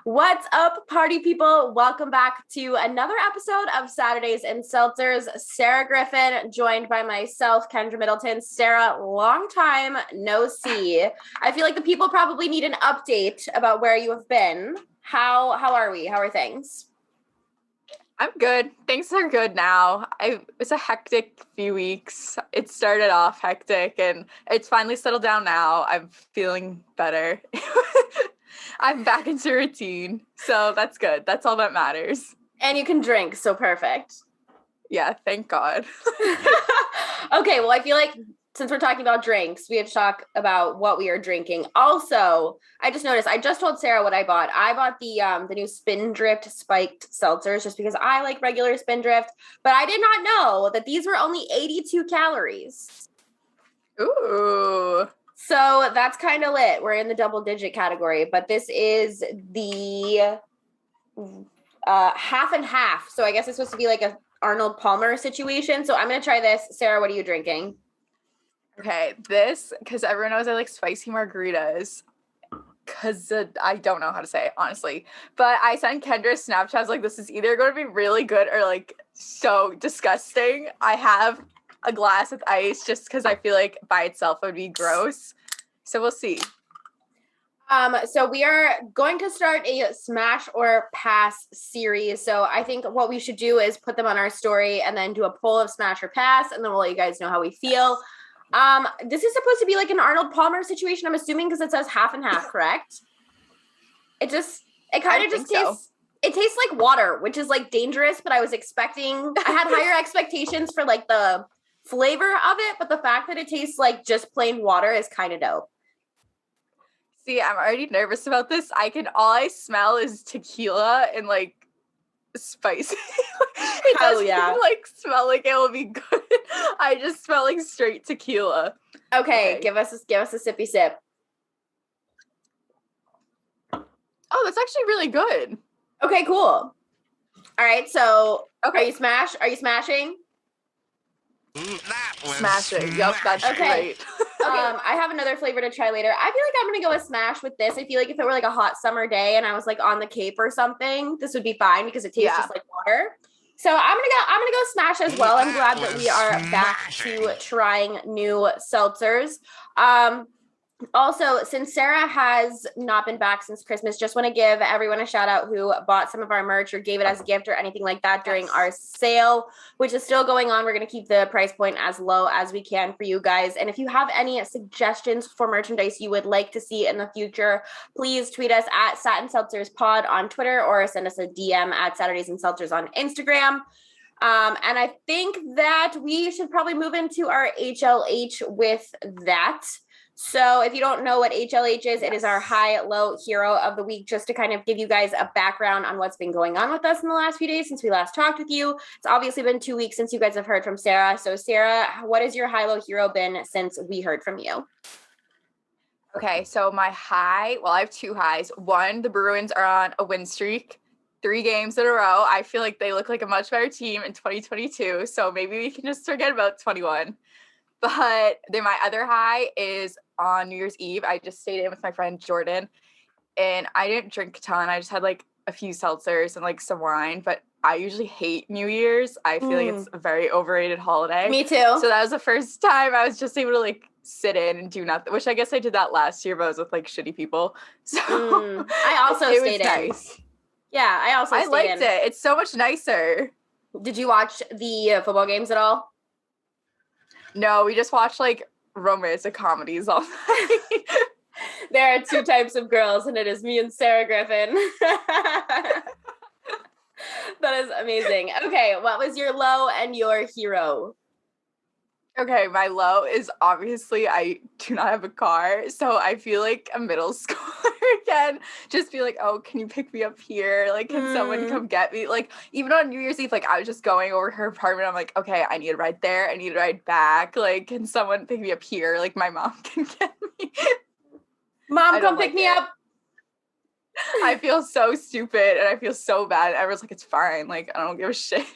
What's up, party people? Welcome back to another episode of Saturdays and Seltzers. Sarah Griffin, joined by myself, Kendra Middleton. Sarah, long time no see. I feel like the people probably need an update about where you have been. How are we? How are things? I'm good. Things are good now. It's a hectic few weeks. It started off hectic and it's finally settled down now. I'm feeling better. I'm back into routine. So that's good. That's all that matters. And you can drink, so perfect. Yeah, thank God. Okay, well, I feel like since we're talking about drinks, we have to talk about what we are drinking. Also, I just noticed, I just told Sarah what I bought. I bought the new Spindrift spiked seltzers just because I like regular Spindrift, but I did not know that these were only 82 calories. Ooh. So that's kind of lit. We're in the double digit category, but this is the half and half. So I guess it's supposed to be like a Arnold Palmer situation. So I'm going to try this. Sarah, what are you drinking? Okay, because everyone knows I like spicy margaritas, because I don't know how to say it, honestly. But I sent Kendra Snapchats like, this is either going to be really good or like so disgusting. I have a glass with ice just because I feel like by itself it would be gross. So we'll see. So we are going to start a smash or pass series. So I think what we should do is put them on our story and then do a poll of smash or pass, and then we'll let you guys know how we feel. This is supposed to be like an Arnold Palmer situation, I'm assuming, because it says half and half, correct? It kind of just tastes, it tastes like water, which is like dangerous, but I had higher expectations for like the flavor of it, but the fact that it tastes like just plain water is kind of dope. See, I'm already nervous about this. All I smell is tequila and like spicy. It doesn't like smell like it will be good. I just smell like straight tequila. Okay. Give us a sippy sip. Oh, that's actually really good. Okay, cool. All right, so Are you smashing? Smashing. Yep, that's great. I have another flavor to try later. I feel like I'm gonna go with smash with this. I feel like if it were like a hot summer day and I was like on the Cape or something, this would be fine because it tastes just like water. So I'm gonna go smash as well. I'm glad that we are back to trying new seltzers. Also, since Sarah has not been back since Christmas, just want to give everyone a shout out who bought some of our merch or gave it as a gift or anything like that during our sale, which is still going on. We're going to keep the price point as low as we can for you guys. And if you have any suggestions for merchandise you would like to see in the future, please tweet us at SaturdaysNSeltzers on Twitter or send us a DM at SaturdaysNSeltzers on Instagram. And I think that we should probably move into our HLH with that. So if you don't know what HLH is, it is our high-low hero of the week, just to kind of give you guys a background on what's been going on with us in the last few days since we last talked with you. It's obviously been 2 weeks since you guys have heard from Sarah. So Sarah, what has your high-low hero been since we heard from you? Okay, so my high, I have two highs. One, the Bruins are on a win streak, 3 games in a row. I feel like they look like a much better team in 2022, so maybe we can just forget about 21. But then my other high is on New Year's Eve. I just stayed in with my friend Jordan, and I didn't drink a ton. I just had like a few seltzers and like some wine, but I usually hate New Year's. I feel like it's a very overrated holiday. Me too. So that was the first time I was just able to like sit in and do nothing, which I guess I did that last year, but I was with like shitty people. So I also stayed in. Nice. Yeah, I liked it. It's so much nicer. Did you watch the football games at all? No, we just watched like romantic comedies all night. There are 2 types of girls, and it is me and Sarah Griffin. That is amazing. Okay, what was your low and your hero? Okay, my low is obviously I do not have a car, so I feel like a middle schooler again. Just be like, oh, can you pick me up here? Like, can someone come get me? Like, even on New Year's Eve, like, I was just going over her apartment. I'm like, okay, I need a ride there. I need a ride back. Like, can someone pick me up here? Like, my mom can get me. Mom, come pick me up. I feel so stupid, and I feel so bad. Everyone's like, it's fine. Like, I don't give a shit.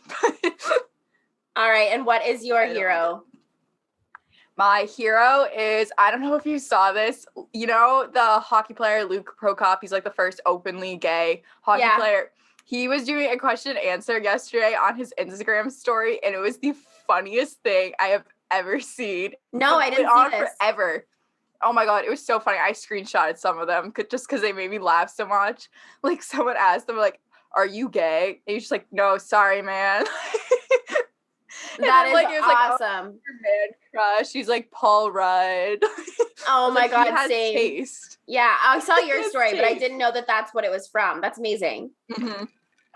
All right, and what is your hero? My hero is, I don't know if you saw this, you know, the hockey player Luke Prokop, he's like the first openly gay hockey player. He was doing a question and answer yesterday on his Instagram story, and it was the funniest thing I have ever seen. No, I didn't see this. Forever. Oh my God, it was so funny. I screenshotted some of them just because they made me laugh so much. Like, someone asked them, like, are you gay? And he's just like, no, sorry, man. That is like, it was awesome. Like, oh, your man crush. He's like Paul Rudd. Oh my God, he has same. Taste. Yeah, I saw your story, but I didn't know that that's what it was from. That's amazing.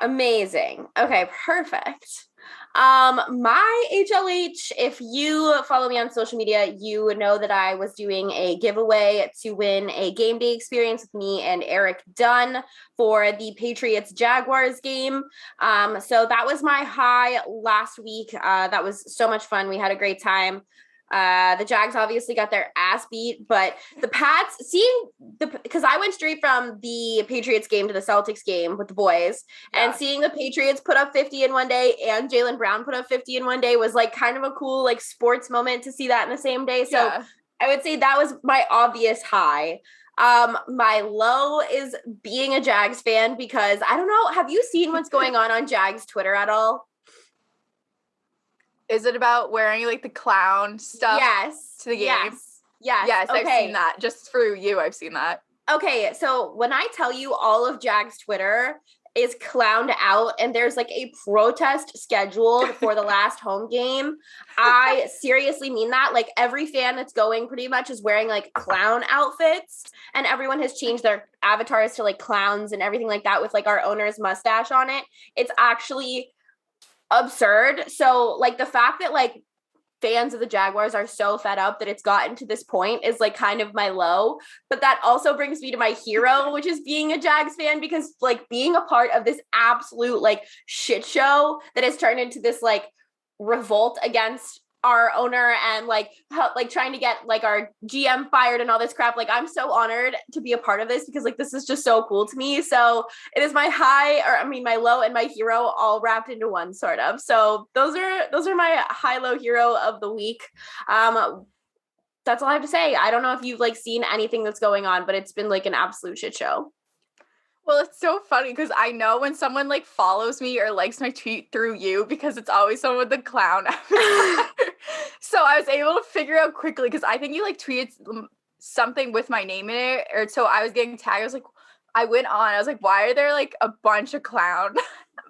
Amazing. Okay, perfect. My HLH, if you follow me on social media, you know that I was doing a giveaway to win a game day experience with me and Eric Dunn for the Patriots Jaguars game. So that was my high last week. That was so much fun. We had a great time. The Jags obviously got their ass beat, but the Pats, because I went straight from the Patriots game to the Celtics game with the boys, and seeing the Patriots put up 50 in one day and Jaylen Brown put up 50 in one day was like kind of a cool like sports moment to see that in the same day. So I would say that was my obvious high. My low is being a Jags fan because I don't know, have you seen what's going on Jags Twitter at all? Is it about wearing like the clown stuff to the game? Yes, okay. I've seen that. Just through you, I've seen that. Okay, so when I tell you all of Jags Twitter is clowned out and there's like a protest scheduled for the last home game, I seriously mean that. Like every fan that's going pretty much is wearing like clown outfits, and everyone has changed their avatars to like clowns and everything like that with like our owner's mustache on it. It's actually absurd. So like the fact that like fans of the Jaguars are so fed up that it's gotten to this point is like kind of my low, but that also brings me to my hero, which is being a Jags fan, because like being a part of this absolute like shit show that has turned into this like revolt against our owner and like trying to get like our GM fired and all this crap. Like I'm so honored to be a part of this because like this is just so cool to me. So it is my my low and my hero all wrapped into one sort of. So those are my high low hero of the week. That's all I have to say. I don't know if you've like seen anything that's going on, but it's been like an absolute shit show. Well, it's so funny because I know when someone like follows me or likes my tweet through you because it's always someone with the clown. So I was able to figure out quickly because I think you like tweeted something with my name in it, or so I was getting tagged. I was like, I went on. I was like, why are there like a bunch of clown?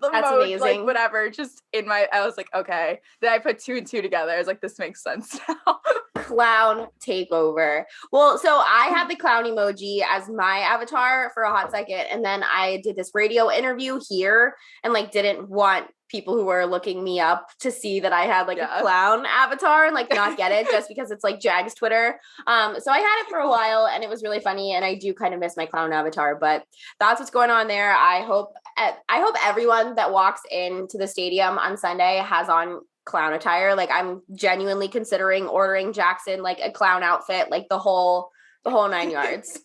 That's amazing. Like whatever, just I was like, okay. Then I put 2 and 2 together. I was like, this makes sense now. Clown takeover. Well, so I had the clown emoji as my avatar for a hot second, and then I did this radio interview here and like didn't want people who were looking me up to see that I had like a clown avatar and like not get it just because it's like Jags Twitter. So I had it for a while and it was really funny, and I do kind of miss my clown avatar, but that's what's going on there. I hope everyone that walks into the stadium on Sunday has on clown attire. Like I'm genuinely considering ordering Jackson like a clown outfit, like the whole 9 yards.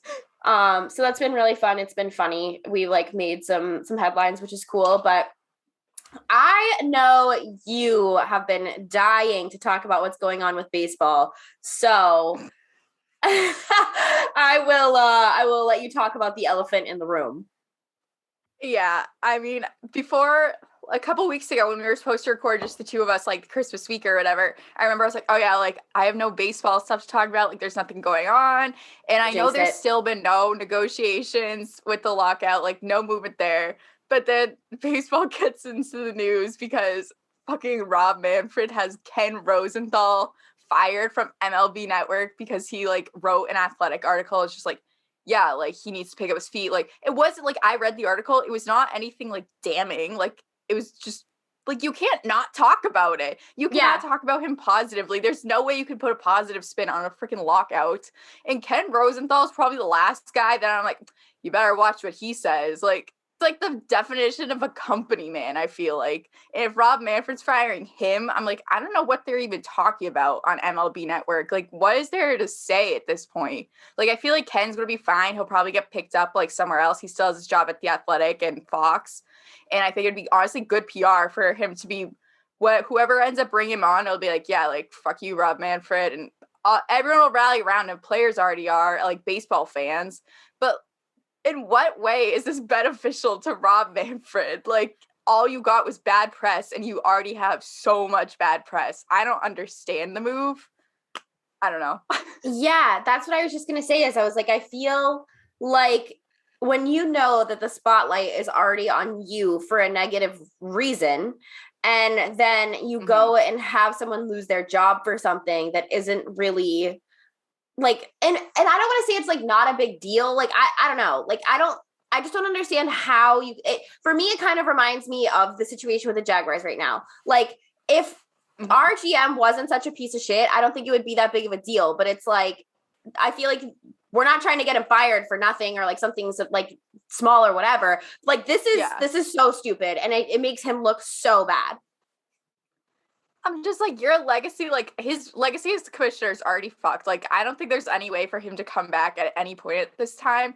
So that's been really fun. It's been funny. We like made some headlines, which is cool, but I know you have been dying to talk about what's going on with baseball. So I will let you talk about the elephant in the room. Yeah, I mean, before a couple weeks ago when we were supposed to record just the two of us, like Christmas week or whatever, I remember I was like, oh yeah, like I have no baseball stuff to talk about. Like there's nothing going on. And I know there's still been no negotiations with the lockout, like no movement there. But then baseball gets into the news because fucking Rob Manfred has Ken Rosenthal fired from MLB Network because he like wrote an athletic article. It's just like, yeah, like he needs to pick up his feet. Like it wasn't like I read the article. It was not anything like damning. Like it was just like you can't not talk about it. You cannot talk about him positively. There's no way you could put a positive spin on a freaking lockout. And Ken Rosenthal is probably the last guy that I'm like, you better watch what he says. Like it's like the definition of a company man, I feel like. And if Rob Manfred's firing him, I'm like, I don't know what they're even talking about on MLB Network. Like, what is there to say at this point? Like, I feel like Ken's going to be fine. He'll probably get picked up, like, somewhere else. He still has his job at The Athletic and Fox. And I think it'd be honestly good PR for him to be whoever ends up bringing him on, it'll be like, yeah, like, fuck you, Rob Manfred. And everyone will rally around him. Players already are, like baseball fans. But in what way is this beneficial to Rob Manfred? Like, all you got was bad press, and you already have so much bad press. I don't understand the move. I don't know. Yeah, that's what I was just going to say is I was like, I feel like when you know that the spotlight is already on you for a negative reason, and then you go and have someone lose their job for something that isn't really like, and I don't want to say it's like not a big deal. Like, I don't know. Like, I just don't understand how for me, it kind of reminds me of the situation with the Jaguars right now. Like, if our GM wasn't such a piece of shit, I don't think it would be that big of a deal. But it's like, I feel like we're not trying to get him fired for nothing or like something like small or whatever. Like, this is so stupid. And it makes him look so bad. I'm just like, your legacy, like his legacy as the commissioner is already fucked. Like, I don't think there's any way for him to come back at any point at this time.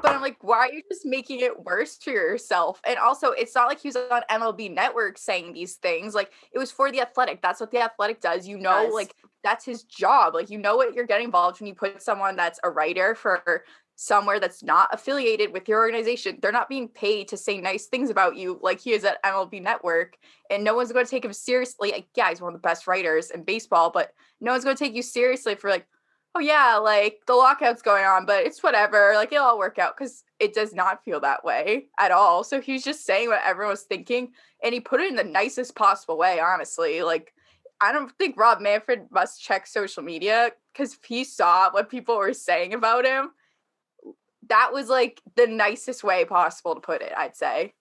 But I'm like, why are you just making it worse for yourself? And also, it's not like he was on MLB Network saying these things. Like, it was for The Athletic. That's what The Athletic does. You know, like, that's his job. Like, you know what you're getting involved when you put someone that's a writer for somewhere that's not affiliated with your organization. They're not being paid to say nice things about you like he is at MLB Network. And no one's going to take him seriously. Like, yeah, he's one of the best writers in baseball, but no one's going to take you seriously for like, oh yeah, like the lockout's going on, but it's whatever. Like, it'll all work out, because it does not feel that way at all. So he's just saying what everyone was thinking, and he put it in the nicest possible way, honestly. Like, I don't think Rob Manfred must check social media, because if he saw what people were saying about him, that was like the nicest way possible to put it, I'd say.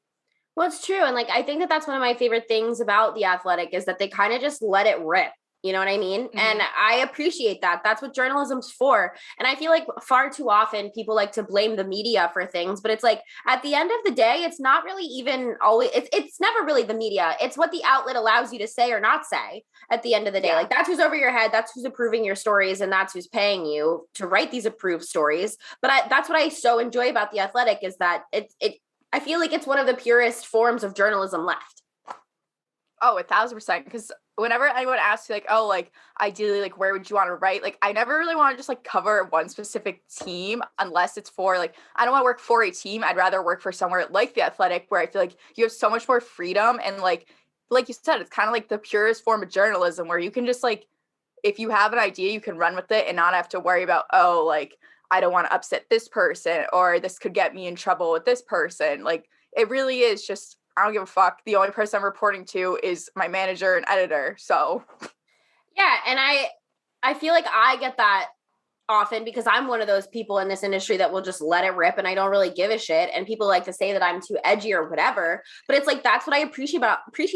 Well, it's true. And like, I think that that's one of my favorite things about The Athletic is that they kind of just let it rip. You know what I mean? And I appreciate that. That's what journalism's for. And I feel like far too often people like to blame the media for things, but it's like at the end of the day, it's not really even always, it's never really the media. It's what the outlet allows you to say or not say at the end of the day. Like, that's who's over your head. That's who's approving your stories. And that's who's paying you to write these approved stories. But that's what I so enjoy about The Athletic is that I feel like it's one of the purest forms of journalism left. Oh, 1,000%. Because whenever anyone asks you, like, oh, like, ideally, like, where would you want to write? Like, I never really want to just, like, cover one specific team unless it's for, like, I don't want to work for a team. I'd rather work for somewhere like The Athletic, where I feel like you have so much more freedom. And, like you said, it's kind of like the purest form of journalism, where you can just, like, if you have an idea, you can run with it and not have to worry about, oh, like, I don't want to upset this person, or this could get me in trouble with this person. Like, it really is just, I don't give a fuck. The only person I'm reporting to is my manager and editor. So yeah, and I feel like I get that often because I'm one of those people in this industry that will just let it rip and I don't really give a shit. And people like to say that I'm too edgy or whatever, but it's like, that's what I appreciate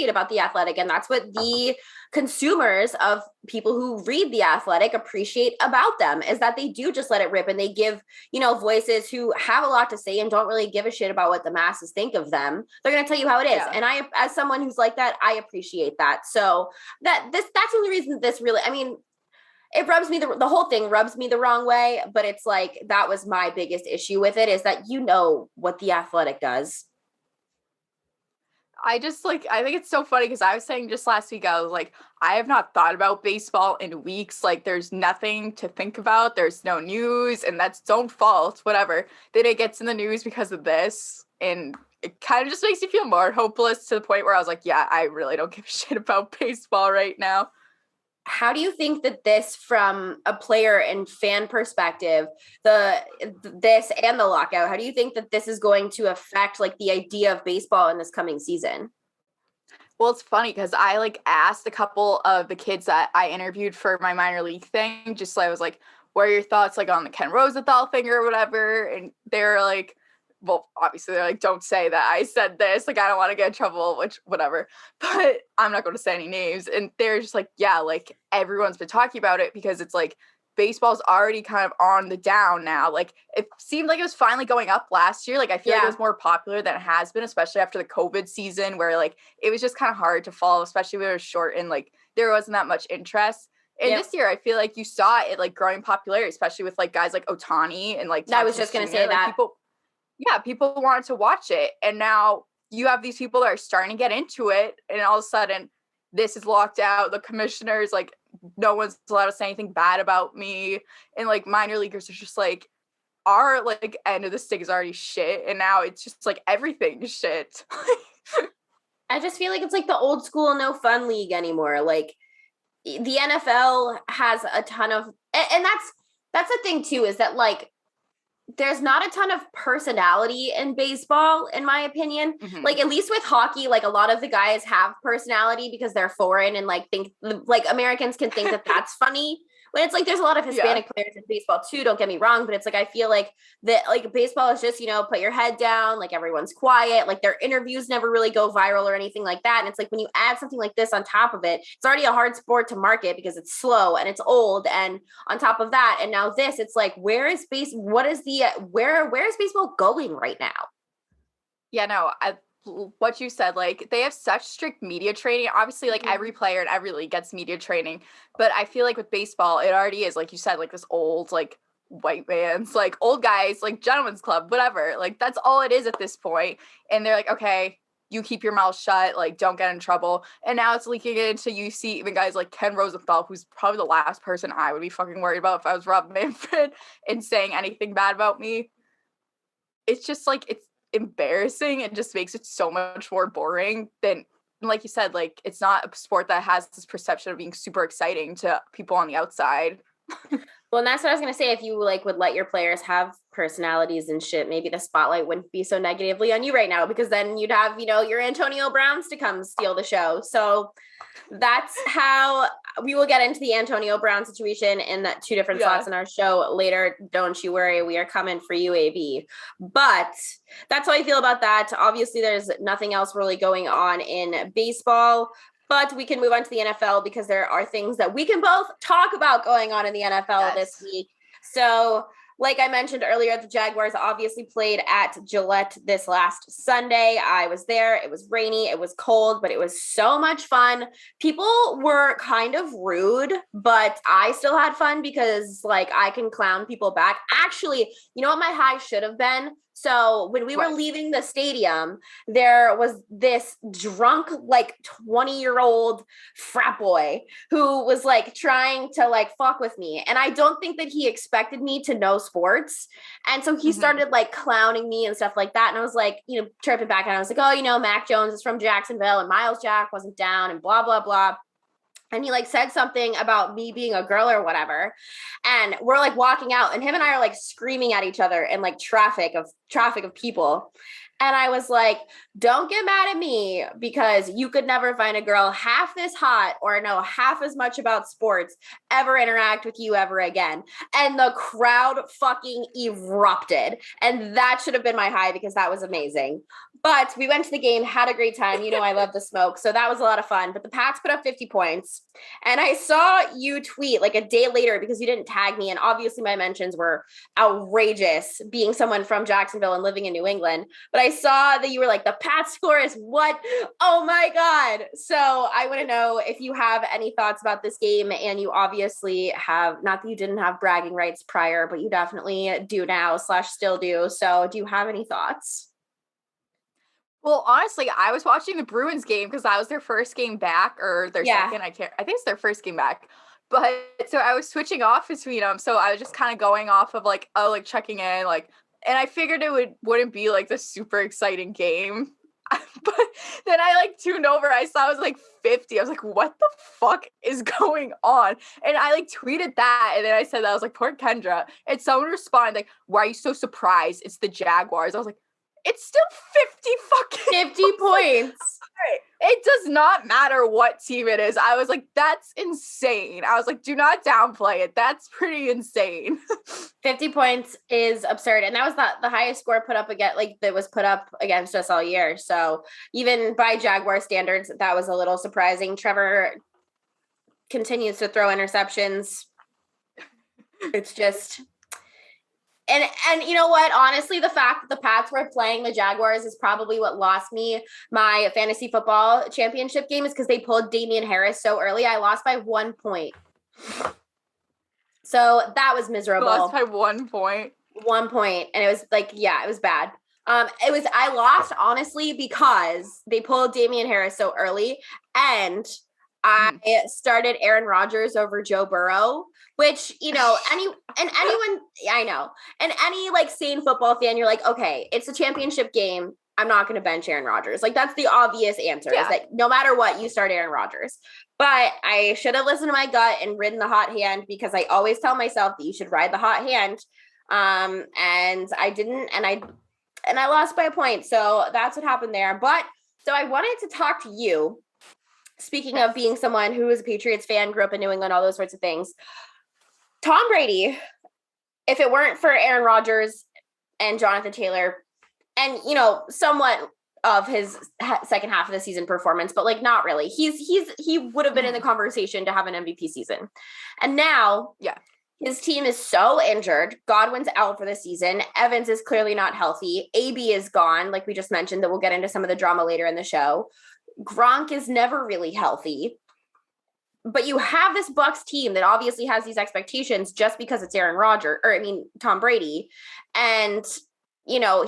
about The Athletic. And that's what the consumers of people who read The Athletic appreciate about them, is that they do just let it rip and they give, voices who have a lot to say and don't really give a shit about what the masses think of them. They're going to tell you how it is. Yeah. And I, as someone who's like that, I appreciate that. So that's the only reason this really, I mean, it rubs me, the whole thing rubs me the wrong way, but it's like, that was my biggest issue with it, is that what The Athletic does. I think it's so funny because I was saying just last week, I was like, I have not thought about baseball in weeks. Like, there's nothing to think about. There's no news, and that's its own fault, whatever. Then it gets in the news because of this, and it kind of just makes you feel more hopeless, to the point where I was like, yeah, I really don't give a shit about baseball right now. How do you think that this, from a player and fan perspective, this and the lockout, how do you think that this is going to affect like the idea of baseball in this coming season? Well, it's funny because I asked a couple of the kids that I interviewed for my minor league thing, just I was like, what are your thoughts on the Ken Rosenthal thing or whatever? And they're like, well, obviously they're like, don't say that I said this. Like, I don't want to get in trouble, which whatever. But I'm not going to say any names. And they're just like, yeah, like everyone's been talking about it because it's like baseball's already kind of on the down now. Like, it seemed like it was finally going up last year. Like, I feel like it was more popular than it has been, especially after the COVID season, where like it was just kind of hard to follow, especially when it was short and like there wasn't that much interest. And this year, I feel like you saw it like growing popularity, especially with like guys like Ohtani and like. I was just going to say that. People wanted to watch it. And now you have these people that are starting to get into it. And all of a sudden, this is locked out. The commissioner's like no one's allowed to say anything bad about me. And like minor leaguers are just like, our like end of the stick is already shit, and now it's just like everything is shit. I just feel like it's like the old school no fun league anymore. Like the NFL has a ton of, and that's the thing too, is that like there's not a ton of personality in baseball, in my opinion. Mm-hmm. Like, at least with hockey, like a lot of the guys have personality because they're foreign and like think like Americans can think that that's funny. When it's like there's a lot of Hispanic players in baseball too, don't get me wrong, but it's like I feel like that like baseball is just, you know, put your head down, like everyone's quiet, like their interviews never really go viral or anything like that. And it's like when you add something like this on top of it, it's already a hard sport to market because it's slow and it's old. And on top of that, and now this, it's like where is baseball going right now? Yeah, no, what you said, like they have such strict media training. Obviously, like every player in every league gets media training, but I feel like with baseball, it already is, like you said, like this old, like white man's, like old guys, like gentleman's club, whatever. Like that's all it is at this point. And they're like, okay, you keep your mouth shut, like don't get in trouble. And now it's leaking into you see even guys like Ken Rosenthal, who's probably the last person I would be fucking worried about if I was Rob Manfred and saying anything bad about me. It's just like, it's embarrassing and just makes it so much more boring than, like you said, like it's not a sport that has this perception of being super exciting to people on the outside. Well, and that's what I was going to say. If you like would let your players have personalities and shit, maybe the spotlight wouldn't be so negatively on you right now, because then you'd have, you know, your Antonio Browns to come steal the show. So that's how we will get into the Antonio Brown situation in that two different slots in our show later. Don't you worry. We are coming for you, AB. But that's how I feel about that. Obviously, there's nothing else really going on in baseball. But we can move on to the NFL because there are things that we can both talk about going on in the NFL this week. So, like I mentioned earlier, the Jaguars obviously played at Gillette this last Sunday. I was there. It was rainy. It was cold, but it was so much fun. People were kind of rude, but I still had fun because, like, I can clown people back. Actually, you know what my high should have been? So when we were leaving the stadium, there was this drunk, like 20-year-old frat boy who was like trying to like fuck with me. And I don't think that he expected me to know sports. And so he started like clowning me and stuff like that. And I was like, you know, chirping back. And I was like, oh, you know, Mac Jones is from Jacksonville and Miles Jack wasn't down and blah, blah, blah. And he like said something about me being a girl or whatever. And we're like walking out and him and I are like screaming at each other in like traffic of people. And I was like, don't get mad at me because you could never find a girl half this hot or know half as much about sports ever interact with you ever again. And the crowd fucking erupted. And that should have been my high because that was amazing. But we went to the game, had a great time. You know, I love the smoke. So that was a lot of fun. But the Pats put up 50 points. And I saw you tweet like a day later because you didn't tag me. And obviously my mentions were outrageous being someone from Jacksonville and living in New England. But I saw that you were like, the Pats score is what? Oh my God. So I want to know if you have any thoughts about this game. And you obviously have, not that you didn't have bragging rights prior, but you definitely do now / still do. So do you have any thoughts? Well, honestly, I was watching the Bruins game because that was their first game back or their second. I think it's their first game back. But so I was switching off between them. So I was just kind of going off of like, oh, like checking in, like, and I figured it wouldn't be like the super exciting game. But then I like tuned over. I saw it was like 50. I was like, what the fuck is going on? And I like tweeted that. And then I said that I was like, poor Kendra. And someone responded like, why are you so surprised? It's the Jaguars. I was like, it's still 50 points. It does not matter what team it is. I was like, that's insane. I was like, do not downplay it. That's pretty insane. 50 points is absurd. And that was the highest score put up again, like that was put up against us all year. So even by Jaguar standards, that was a little surprising. Trevor continues to throw interceptions. It's just... And you know what? Honestly, the fact that the Pats were playing the Jaguars is probably what lost me my fantasy football championship game is because they pulled Damian Harris so early. I lost by 1 point. So that was miserable. You lost by 1 point? 1 point. And it was like, yeah, it was bad. I lost honestly because they pulled Damian Harris so early and I started Aaron Rodgers over Joe Burrow, which, anyone, I know, and any like sane football fan, you're like, okay, it's a championship game. I'm not going to bench Aaron Rodgers. Like, that's the obvious answer is that no matter what, you start Aaron Rodgers. But I should have listened to my gut and ridden the hot hand, because I always tell myself that you should ride the hot hand. And I didn't, and I lost by a point. So that's what happened there. But so I wanted to talk to you. Speaking of being someone who is a Patriots fan, grew up in New England, all those sorts of things. Tom Brady, if it weren't for Aaron Rodgers and Jonathan Taylor, and, somewhat of his second half of the season performance, but like not really, he would have been in the conversation to have an MVP season. And now, his team is so injured. Godwin's out for the season. Evans is clearly not healthy. AB is gone, like we just mentioned, that we'll get into some of the drama later in the show. Gronk is never really healthy. But you have this Bucs team that obviously has these expectations just because it's Tom Brady. And,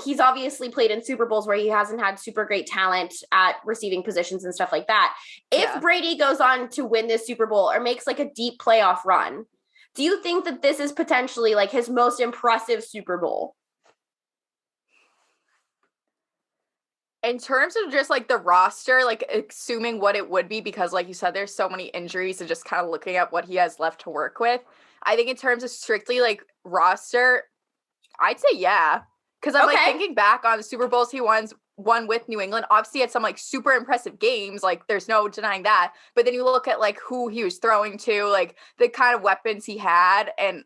he's obviously played in Super Bowls where he hasn't had super great talent at receiving positions and stuff like that. If Brady goes on to win this Super Bowl or makes like a deep playoff run, do you think that this is potentially like his most impressive Super Bowl? In terms of just like the roster, like assuming what it would be, because like you said, there's so many injuries and just kind of looking at what he has left to work with. I think in terms of strictly like roster, I'd say yeah. Because I'm like thinking back on the Super Bowls he won with New England. Obviously, he had some like super impressive games. Like there's no denying that. But then you look at like who he was throwing to, like the kind of weapons he had, and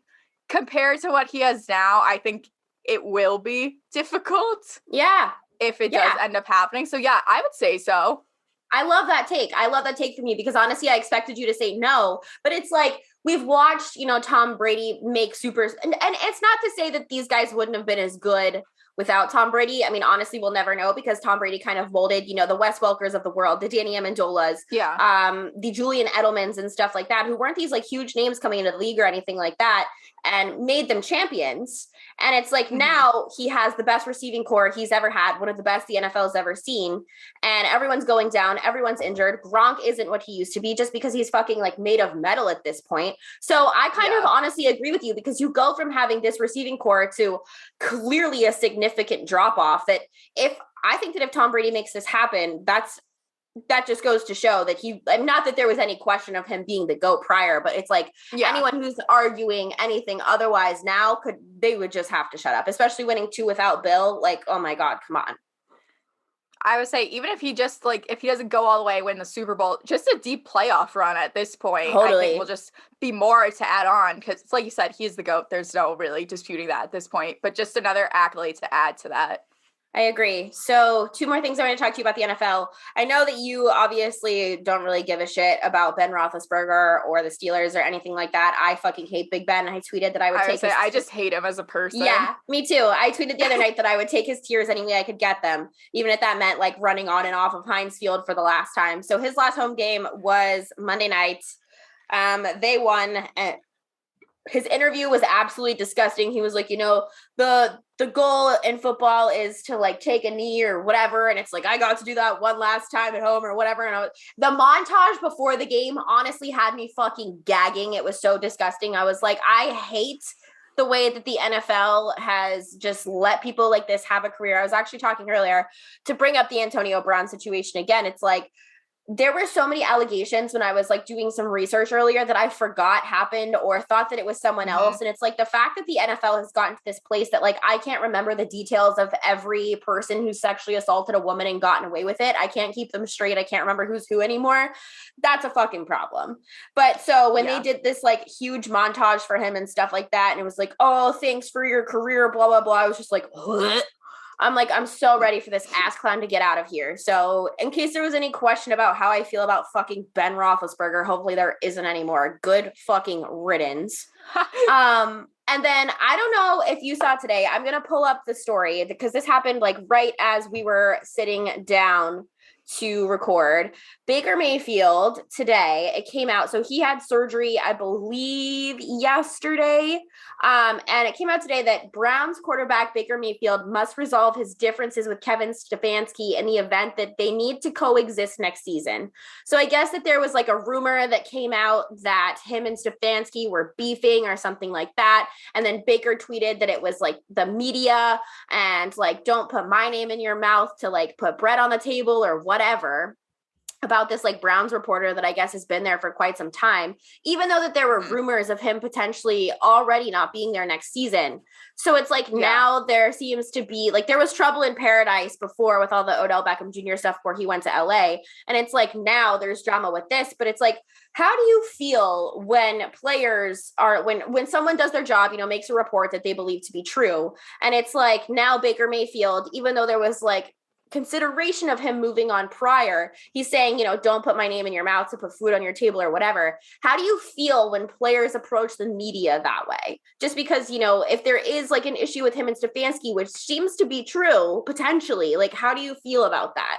compared to what he has now, I think it will be difficult. Yeah. If it does end up happening. So yeah, I would say so. I love that take. I love that take from you, because honestly, I expected you to say no, but it's like, we've watched, Tom Brady make supers, and it's not to say that these guys wouldn't have been as good without Tom Brady. I mean, honestly, we'll never know, because Tom Brady kind of molded, the Wes Welkers of the world, the Danny Amendolas, the Julian Edelmans and stuff like that, who weren't these like huge names coming into the league or anything like that, and made them champions. And it's like, now he has the best receiving core he's ever had, one of the best the NFL's ever seen. And everyone's going down. Everyone's injured. Gronk isn't what he used to be, just because he's fucking like made of metal at this point. So I kind of honestly agree with you, because you go from having this receiving core to clearly a significant drop off that I think that if Tom Brady makes this happen, that just goes to show that not that there was any question of him being the GOAT prior, but it's like anyone who's arguing anything otherwise now they would just have to shut up, especially winning 2 without Bill. Like, oh my God, come on. I would say even if he just if he doesn't go all the way, win the Super Bowl, just a deep playoff run at this point, I think will just be more to add on, because it's like you said, he's the GOAT. There's no really disputing that at this point, but just another accolade to add to that. I agree. So 2 more things I want to talk to you about the NFL. I know that you obviously don't really give a shit about Ben Roethlisberger or the Steelers or anything like that. I fucking hate Big Ben. I tweeted that I would I just hate him as a person. Yeah, me too. I tweeted the other night that I would take his tears any way I could get them, even if that meant like running on and off of Heinz Field for the last time. So his last home game was Monday night. They won. His interview was absolutely disgusting. He was like, the goal in football is to like take a knee or whatever. And it's like, I got to do that one last time at home or whatever. And the montage before the game honestly had me fucking gagging. It was so disgusting. I was like, I hate the way that the NFL has just let people like this have a career. I was actually talking earlier to bring up the Antonio Brown situation again. It's like, there were so many allegations when I was like doing some research earlier that I forgot happened or thought that it was someone else. And it's like the fact that the NFL has gotten to this place that like, I can't remember the details of every person who sexually assaulted a woman and gotten away with it. I can't keep them straight. I can't remember who's who anymore. That's a fucking problem. But so when they did this like huge montage for him and stuff like that, and it was like, oh, thanks for your career, blah, blah, blah. I was just like, what? I'm like, I'm so ready for this ass clown to get out of here. So in case there was any question about how I feel about fucking Ben Roethlisberger, hopefully there isn't anymore. Good fucking riddance. And then I don't know if you saw today, I'm going to pull up the story because this happened like right as we were sitting down to record. Baker Mayfield today, it came out. So he had surgery, I believe, yesterday. And it came out today that Browns quarterback Baker Mayfield must resolve his differences with Kevin Stefanski in the event that they need to coexist next season. So I guess that there was like a rumor that came out that him and Stefanski were beefing or something like that. And then Baker tweeted that it was like the media and like, don't put my name in your mouth to like put bread on the table or whatever, about this like Browns reporter that I guess has been there for quite some time, even though that there were rumors of him potentially already not being there next season. So it's like now there seems to be like, there was trouble in paradise before with all the Odell Beckham Jr. stuff where he went to LA. And it's like, now there's drama with this, but it's like, how do you feel when players are, when someone does their job, you know, makes a report that they believe to be true. And it's like now Baker Mayfield, even though there was like consideration of him moving on prior, he's saying, you know, don't put my name in your mouth to put food on your table or whatever. How do you feel when players approach the media that way? Just because, you know, if there is like an issue with him and Stefanski, which seems to be true potentially, like, how do you feel about that?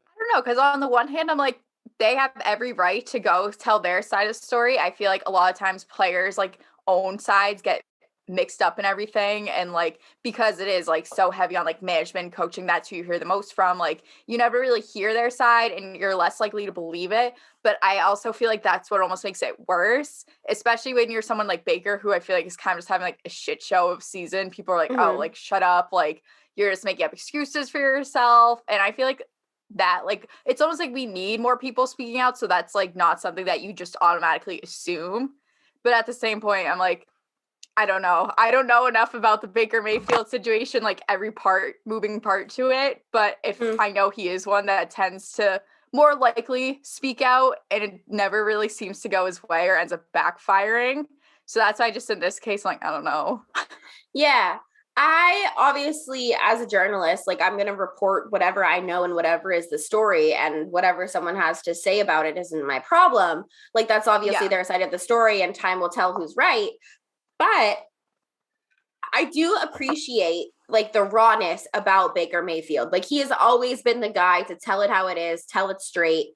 I don't know, because on the one hand, I'm like, they have every right to go tell their side of the story. I feel like a lot of times players like own sides get mixed up in everything, and like because it is like so heavy on like management coaching, that's who you hear the most from, like you never really hear their side and you're less likely to believe it. But I also feel like that's what almost makes it worse, especially when you're someone like Baker, who I feel like is kind of just having like a shit show of season. People are like, oh, like shut up, like you're just making up excuses for yourself. And I feel like that like it's almost like we need more people speaking out, so that's like not something that you just automatically assume. But at the same point, I'm like, I don't know. I don't know enough about the Baker Mayfield situation, like every moving part to it. But if I know he is one that tends to more likely speak out, and it never really seems to go his way or ends up backfiring. So that's why just in this case, like, I don't know. Yeah. I obviously, as a journalist, like I'm going to report whatever I know and whatever is the story, and whatever someone has to say about it isn't my problem. Like that's obviously their side of the story, and time will tell who's right. But I do appreciate like the rawness about Baker Mayfield. Like he has always been the guy to tell it how it is, tell it straight.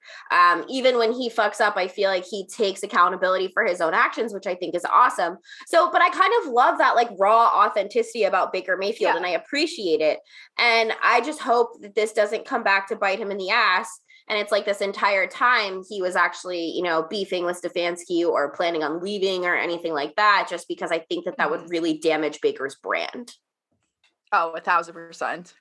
Even when he fucks up, I feel like he takes accountability for his own actions, which I think is awesome. So, but I kind of love that like raw authenticity about Baker Mayfield, and I appreciate it. And I just hope that this doesn't come back to bite him in the ass. And it's like this entire time he was actually, you know, beefing with Stefanski or planning on leaving or anything like that, just because I think that that would really damage Baker's brand. Oh, 1,000%.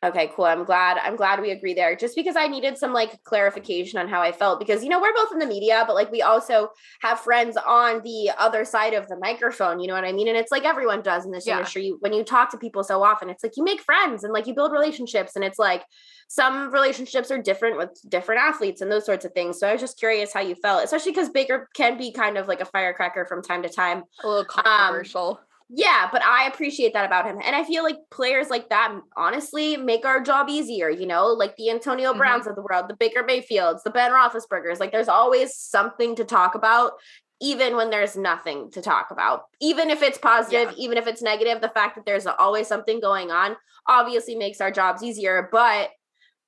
Okay, cool. I'm glad we agree there, just because I needed some like clarification on how I felt, because, you know, we're both in the media, but like we also have friends on the other side of the microphone, you know what I mean? And it's like everyone does in this industry. When you talk to people so often, it's like you make friends and like you build relationships, and it's like some relationships are different with different athletes and those sorts of things. So I was just curious how you felt, especially because Baker can be kind of like a firecracker from time to time. A little controversial. Yeah, but I appreciate that about him. And I feel like players like that, honestly, make our job easier, you know, like the Antonio Browns of the world, the Baker Mayfields, the Ben Roethlisbergers. Like there's always something to talk about, even when there's nothing to talk about. Even if it's positive, even if it's negative, the fact that there's always something going on obviously makes our jobs easier. But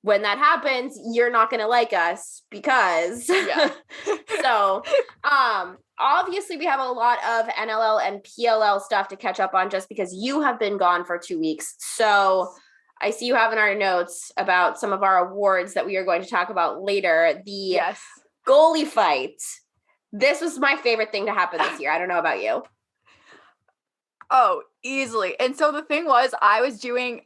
when that happens, you're not going to like us because so obviously we have a lot of NLL and PLL stuff to catch up on, just because you have been gone for 2 weeks. So I see you have in our notes about some of our awards that we are going to talk about later. The goalie fight. This was my favorite thing to happen this year. I don't know about you. Oh, easily. And so the thing was, I was doing,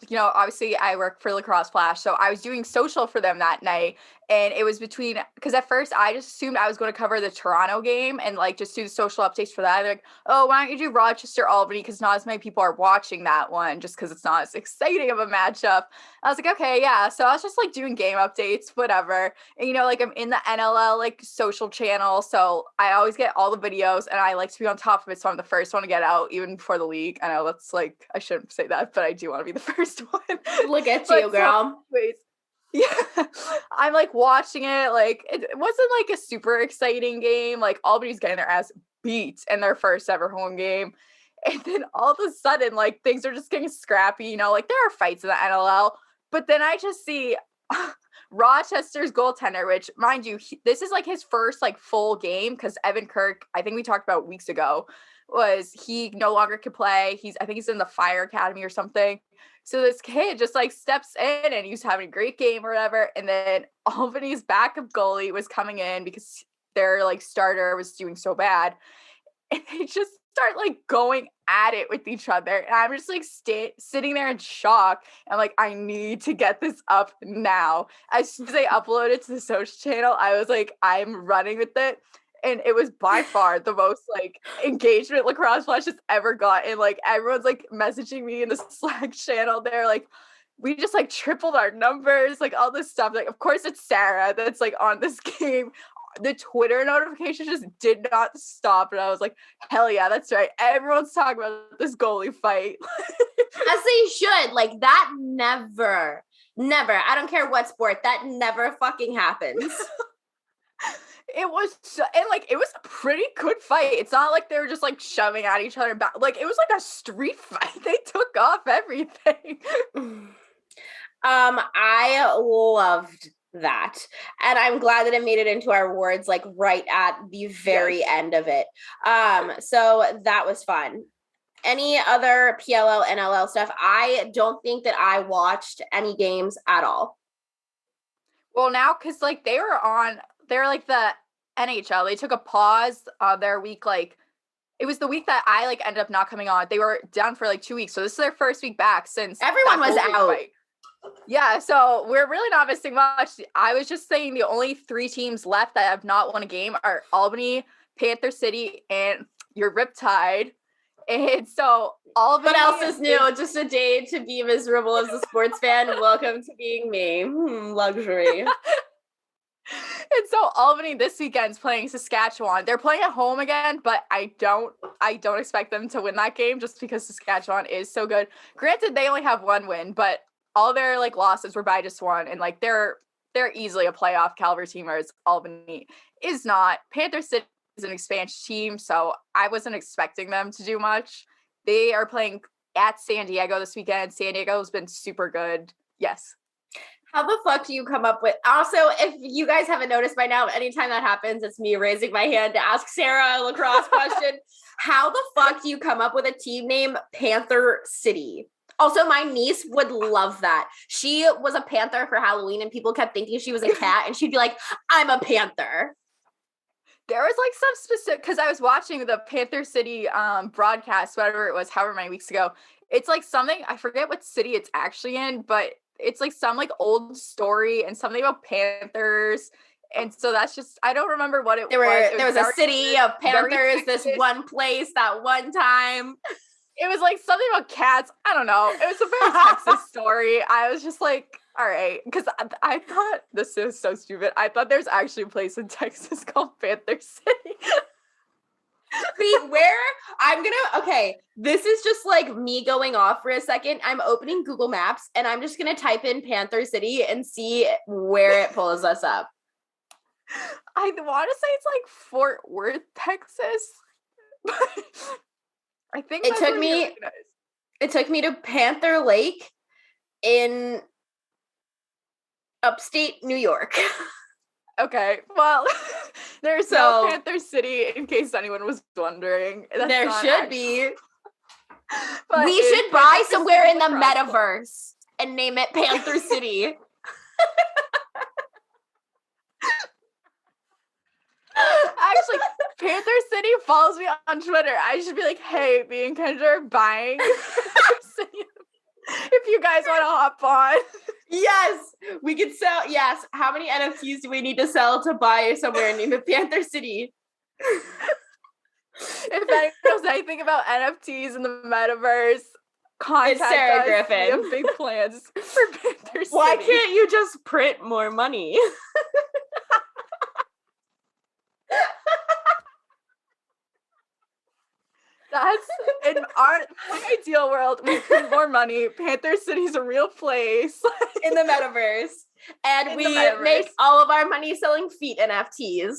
you know, obviously I work for Lacrosse Flash, so I was doing social for them that night. And it was between, because at first I just assumed I was going to cover the Toronto game and like just do the social updates for that. They're like, oh, why don't you do Rochester Albany? Because not as many people are watching that one, just because it's not as exciting of a matchup. I was like, okay, yeah. So I was just like doing game updates, whatever. And, you know, like I'm in the NLL like social channel. So I always get all the videos and I like to be on top of it. So I'm the first one to get out even before the league. I know that's like, I shouldn't say that, but I do want to be the first one. Look at you, girl. Yeah, I'm like watching it. Like it wasn't like a super exciting game. Like Albany's getting their ass beat in their first ever home game. And then all of a sudden, like things are just getting scrappy. You know, like there are fights in the NLL, But then I just see Rochester's goaltender, which, mind you, this is like his first like full game because Evan Kirk, I think we talked about weeks ago, was he no longer could play. I think he's in the Fire Academy or something. So this kid just like steps in and he's having a great game or whatever. And then Albany's backup goalie was coming in because their like starter was doing so bad. And they just start like going at it with each other. And I'm just like sitting there in shock. I'm like, I need to get this up now. As soon as I uploaded it to the social channel, I was like, I'm running with it. And it was by far the most like engagement Lacrosse Flash has ever gotten. Like everyone's like messaging me in the Slack channel. They're like, we just like tripled our numbers, like all this stuff. Like, of course it's Sarah that's like on this game. The Twitter notification just did not stop. And I was like, hell yeah, that's right. Everyone's talking about this goalie fight. As they should. Like that never, I don't care what sport, that never fucking happens. It was it was a pretty good fight. It's not like they were just like shoving at each other back. Like it was like a street fight. They took off everything. I loved that. And I'm glad that it made it into our words like right at the very end of it. So that was fun. Any other PLL, NLL stuff? I don't think that I watched any games at all. Well, now because like they were like the NHL. They took a pause on their week. Like it was the week that I like ended up not coming on. They were down for like 2 weeks. So this is their first week back since everyone was out. Fight. Yeah, so we're really not missing much. I was just saying the only 3 teams left that have not won a game are Albany, Panther City, and your Riptide. And so Albany. What else is new? Just a day to be miserable as a sports fan. Welcome to being me. Luxury. And so Albany this weekend's playing Saskatchewan. They're playing at home again, but I don't expect them to win that game just because Saskatchewan is so good. Granted, they only have 1 win, but all their like losses were by just 1, and like they're easily a playoff caliber team, whereas Albany is not. Panther City is an expansion team, so I wasn't expecting them to do much. They are playing at San Diego this weekend. San Diego's been super good. Yes. How the fuck do you come up with? Also, if you guys haven't noticed by now, anytime that happens, it's me raising my hand to ask Sarah a lacrosse question. How the fuck do you come up with a team name Panther City? Also, my niece would love that. She was a panther for Halloween and people kept thinking she was a cat and she'd be like, I'm a panther. There was like some specific, because I was watching the Panther City broadcast, whatever it was, however many weeks ago. It's like something, I forget what city it's actually in, but it's like some like old story and something about panthers. And so that's just, I don't remember what it was. There was a city of panthers, this one place, that one time. It was like something about cats. I don't know. It was a very Texas story. I was just like, all right. Because I thought, this is so stupid. I thought there's actually a place in Texas called Panther City. Wait, okay, this is just like me going off for a second. I'm opening Google Maps and I'm just going to type in Panther City and see where it pulls us up. I want to say it's like Fort Worth, Texas. I think it took me to Panther Lake in upstate New York. Okay, well, there's no Panther City, in case anyone was wondering. There should be. We should buy somewhere in the metaverse and name it Panther City. Actually, Panther City follows me on Twitter. I should be like, hey, me and Kendra are buying if you guys want to hop on. Yes, we could sell. Yes. How many NFTs do we need to sell to buy somewhere and name it Panther City? If anyone knows anything about NFTs in the metaverse, contact it's Sarah us. Griffin. We have big plans for Panther City. Why can't you just print more money? That's in my ideal world. We print more money. Panther City's a real place in the metaverse, and we make all of our money selling feet NFTs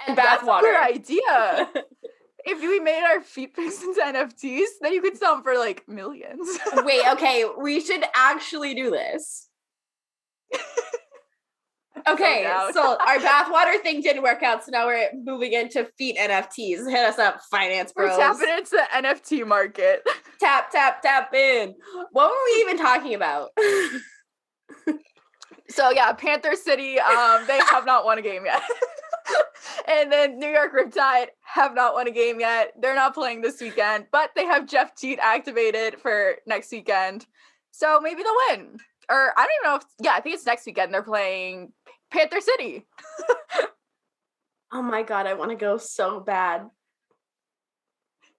and bath water. That's a good idea. if we made our feet pics into NFTs, then you could sell them for like millions. Wait, okay, we should actually do this. Okay, so our bathwater thing didn't work out, so now we're moving into feet NFTs. Hit us up, finance bros. We're tapping into the NFT market. Tap, tap, tap in. What were we even talking about? So yeah, Panther City, they have not won a game yet. And then New York Riptide have not won a game yet. They're not playing this weekend, but they have Jeff Teat activated for next weekend. So maybe they'll win. Or I don't even know if, I think it's next weekend. They're playing Panther City. Oh my God, I want to go so bad.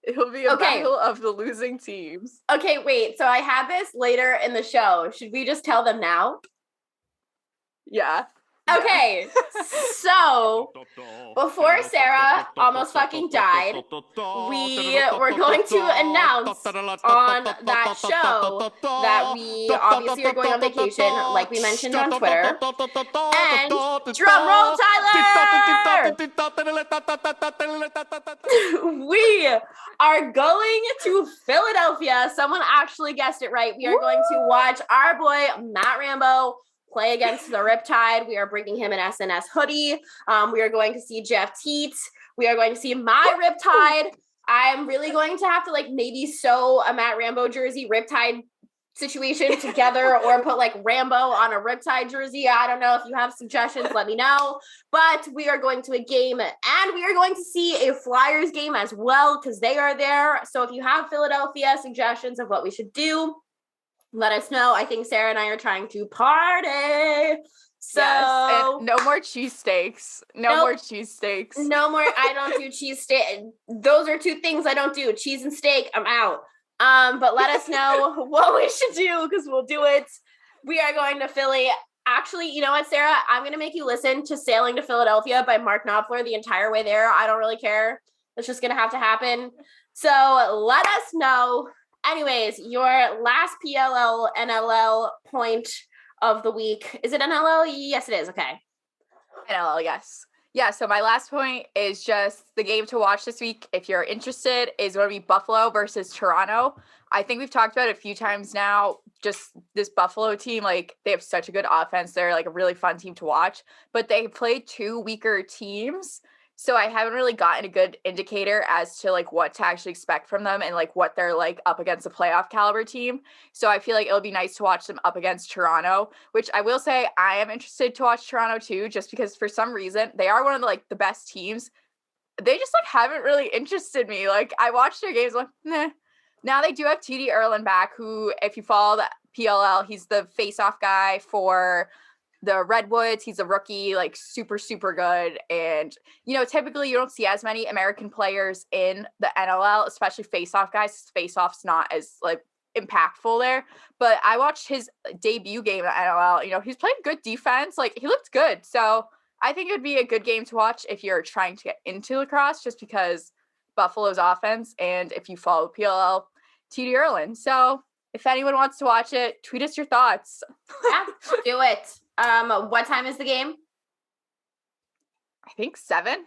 It'll be a battle of the losing teams. Okay, wait. So I have this later in the show. Should we just tell them now? Yeah. Okay, so before Sarah almost fucking died, we were going to announce on that show that we obviously are going on vacation, like we mentioned on Twitter. And drum roll, Tyler! We are going to Philadelphia. Someone actually guessed it right. We are going to watch our boy Matt Rambo play against the Riptide. We are bringing him an SNS hoodie. We are going to see Jeff Teat. We are going to see my Riptide. I'm really going to have to like maybe sew a Matt Rambo jersey Riptide situation together or put like Rambo on a Riptide jersey. I don't know. If you have suggestions, let me know. But we are going to a game and we are going to see a Flyers game as well because they are there. So if you have Philadelphia suggestions of what we should do, let us know. I think Sarah and I are trying to party. So yes, and no more cheesesteaks. No more cheesesteaks. No more. I don't do cheesesteak. Those are two things I don't do. Cheese and steak. I'm out. But let us know what we should do because we'll do it. We are going to Philly. Actually, you know what, Sarah? I'm going to make you listen to Sailing to Philadelphia by Mark Knopfler the entire way there. I don't really care. It's just going to have to happen. So let us know. Anyways, your last PLL NLL point of the week. Is it NLL? Yes, it is. Okay. NLL, yes. Yeah, so my last point is just the game to watch this week, if you're interested, is going to be Buffalo versus Toronto. I think we've talked about it a few times now. Just this Buffalo team, like, they have such a good offense. They're, like, a really fun team to watch. But they played two weaker teams. So I haven't really gotten a good indicator as to like what to actually expect from them and like what they're like up against a playoff caliber team. So I feel like it'll be nice to watch them up against Toronto, which I will say I am interested to watch Toronto too, just because for some reason they are one of the, like the best teams. They just like haven't really interested me. Like I watched their games, like, nah. Now they do have TD Erlin back, who, if you follow the PLL, he's the face-off guy for the Redwoods. He's a rookie, like super, super good. And, you know, typically you don't see as many American players in the NLL, especially face-off guys. Face-off's not as like impactful there. But I watched his debut game at NLL. You know, he's playing good defense. Like he looked good. So I think it'd be a good game to watch if you're trying to get into lacrosse, just because Buffalo's offense. And if you follow PLL, TD Erlin. So if anyone wants to watch it, tweet us your thoughts. Yeah, do it. What time is the game? I think 7.